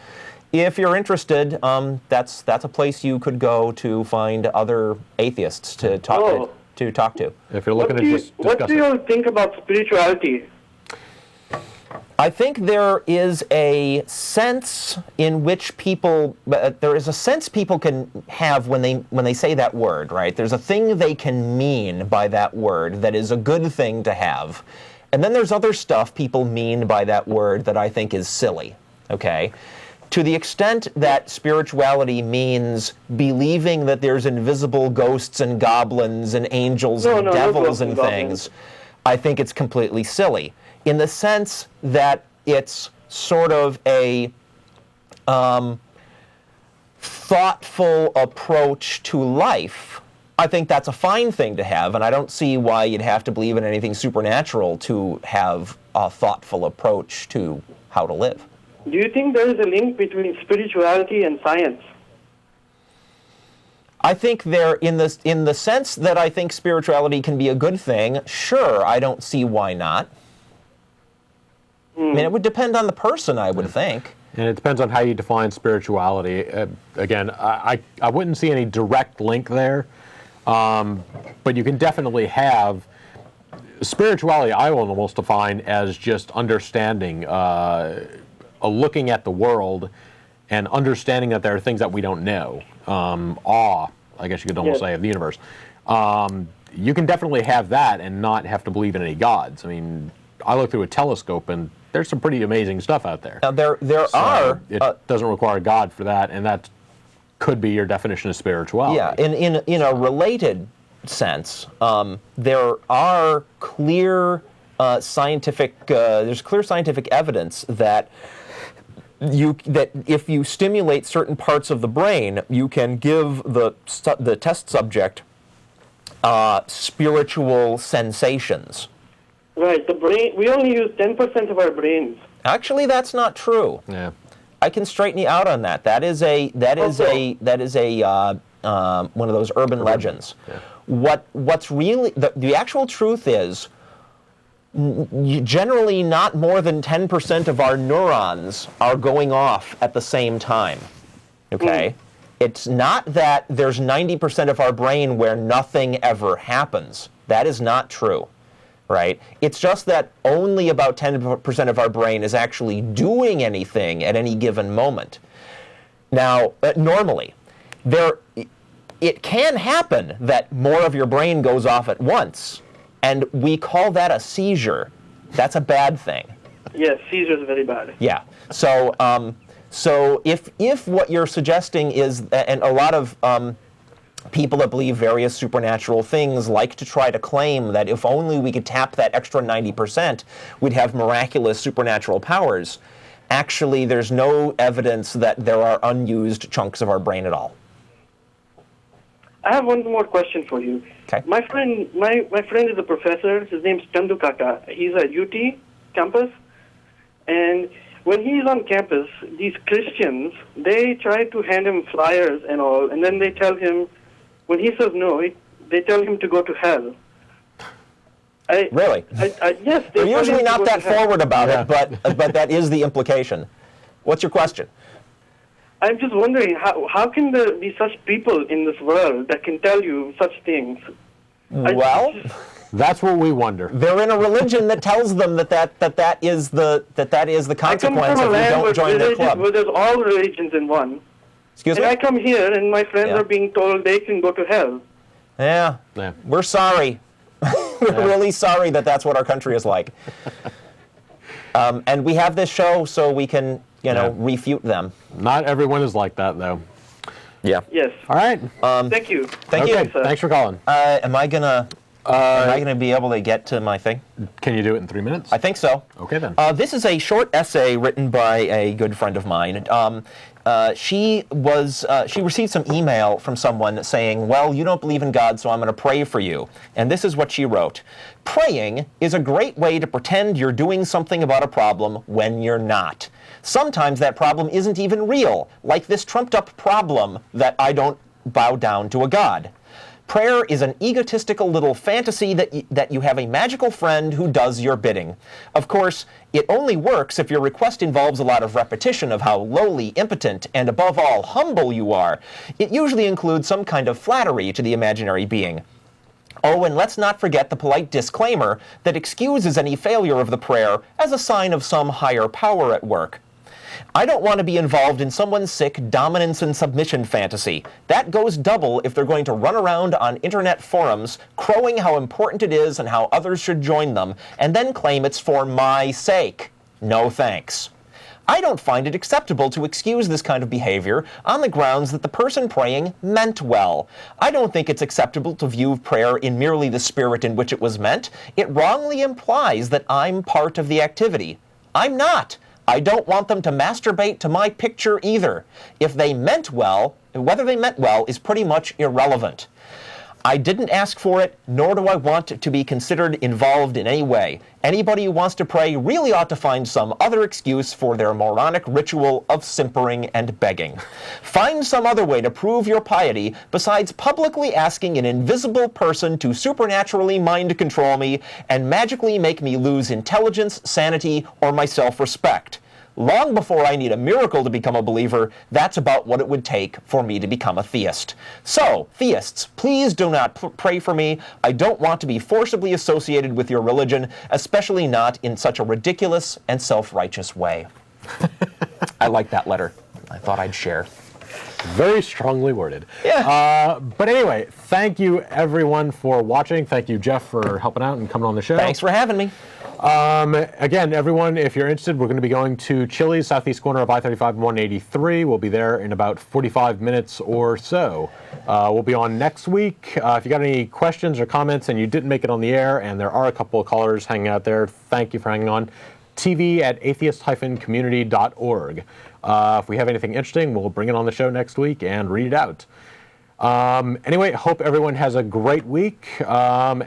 If you're interested, that's a place you could go to find other atheists to talk to. If you're looking to just discuss what do you think about spirituality? I think there is a sense in which people can have when they say that word, right? There's a thing they can mean by that word that is a good thing to have. And then there's other stuff people mean by that word that I think is silly, okay? To the extent that spirituality means believing that there's invisible ghosts and goblins and angels and devils and things, I think it's completely silly. In the sense that it's sort of a thoughtful approach to life, I think that's a fine thing to have, and I don't see why you'd have to believe in anything supernatural to have a thoughtful approach to how to live. Do you think there is a link between spirituality and science? I think in the sense that I think spirituality can be a good thing, sure, I don't see why not. I mean, it would depend on the person, I would think. And it depends on how you define spirituality. Again, I wouldn't see any direct link there, but you can definitely have spirituality. I will almost define as just understanding, looking at the world and understanding that there are things that we don't know. Awe, I guess you could almost say, of the universe. You can definitely have that and not have to believe in any gods. I mean, I look through a telescope and there's some pretty amazing stuff out there. Now there So are. It doesn't require God for that, and that could be your definition of spirituality. Yeah, in a related sense, there are clear scientific. There's clear scientific evidence that if you stimulate certain parts of the brain, you can give the test subject spiritual sensations. Right. The brain. We only use 10% of our brains. Actually, that's not true. Yeah. I can straighten you out on that. That is a one of those urban legends. Yeah. What's really the actual truth is, generally not more than 10% of our neurons are going off at the same time. Okay? It's not that there's 90% of our brain where nothing ever happens. That is not true. Right? It's just that only about 10% of our brain is actually doing anything at any given moment. Now, normally, it can happen that more of your brain goes off at once, and we call that a seizure. That's a bad thing. Yes, seizure is very bad. Yeah. So, if what you're suggesting is, and a lot of people that believe various supernatural things like to try to claim that if only we could tap that extra 90%, we'd have miraculous supernatural powers. Actually, there's no evidence that there are unused chunks of our brain at all. I have one more question for you. Okay. My friend is a professor. His name's Gundu Bhai. He's at UT campus, and when he's on campus, these Christians, they try to hand him flyers and all, and then they tell him, when he says no, they tell him to go to hell. Really? Yes. They're usually not that forward about it, but that is the implication. What's your question? I'm just wondering, how can there be such people in this world that can tell you such things? Well, that's what we wonder. They're in a religion that tells them that is the consequence if you don't join their club. Where there's all religions in one. Excuse me? And I come here, and my friends are being told they can go to hell. Yeah. We're sorry. We're really sorry that that's what our country is like. And we have this show so we can, refute them. Not everyone is like that, though. Yeah. Yes. All right. Thank you. Thank you. Thanks for calling. Am I gonna be able to get to my thing? Can you do it in 3 minutes? I think so. Okay, then. This is a short essay written by a good friend of mine. She received some email from someone saying, well, you don't believe in God, so I'm going to pray for you. And this is what she wrote. Praying is a great way to pretend you're doing something about a problem when you're not. Sometimes that problem isn't even real, like this trumped-up problem that I don't bow down to a God. Prayer is an egotistical little fantasy that you have a magical friend who does your bidding. Of course, it only works if your request involves a lot of repetition of how lowly, impotent, and above all, humble you are. It usually includes some kind of flattery to the imaginary being. Oh, and let's not forget the polite disclaimer that excuses any failure of the prayer as a sign of some higher power at work. I don't want to be involved in someone's sick dominance and submission fantasy. That goes double if they're going to run around on internet forums crowing how important it is and how others should join them, and then claim it's for my sake. No thanks. I don't find it acceptable to excuse this kind of behavior on the grounds that the person praying meant well. I don't think it's acceptable to view prayer in merely the spirit in which it was meant. It wrongly implies that I'm part of the activity. I'm not. I don't want them to masturbate to my picture either. If they meant well, whether they meant well is pretty much irrelevant. I didn't ask for it, nor do I want to be considered involved in any way. Anybody who wants to pray really ought to find some other excuse for their moronic ritual of simpering and begging. Find some other way to prove your piety besides publicly asking an invisible person to supernaturally mind control me and magically make me lose intelligence, sanity, or my self-respect. Long before I need a miracle to become a believer, that's about what it would take for me to become a theist. So, theists, please do not pray for me. I don't want to be forcibly associated with your religion, especially not in such a ridiculous and self-righteous way. I like that letter. I thought I'd share. Very strongly worded. Yeah. But anyway, thank you everyone for watching. Thank you, Jeff, for helping out and coming on the show. Thanks for having me. Again, everyone, if you're interested, we're going to be going to Chili's, southeast corner of I-35 and 183. We'll be there in about 45 minutes or so. We'll be on next week. If you got any questions or comments and you didn't make it on the air, and there are a couple of callers hanging out there, thank you for hanging on. TV@atheist-community.org. If we have anything interesting, we'll bring it on the show next week and read it out. Anyway, hope everyone has a great week. And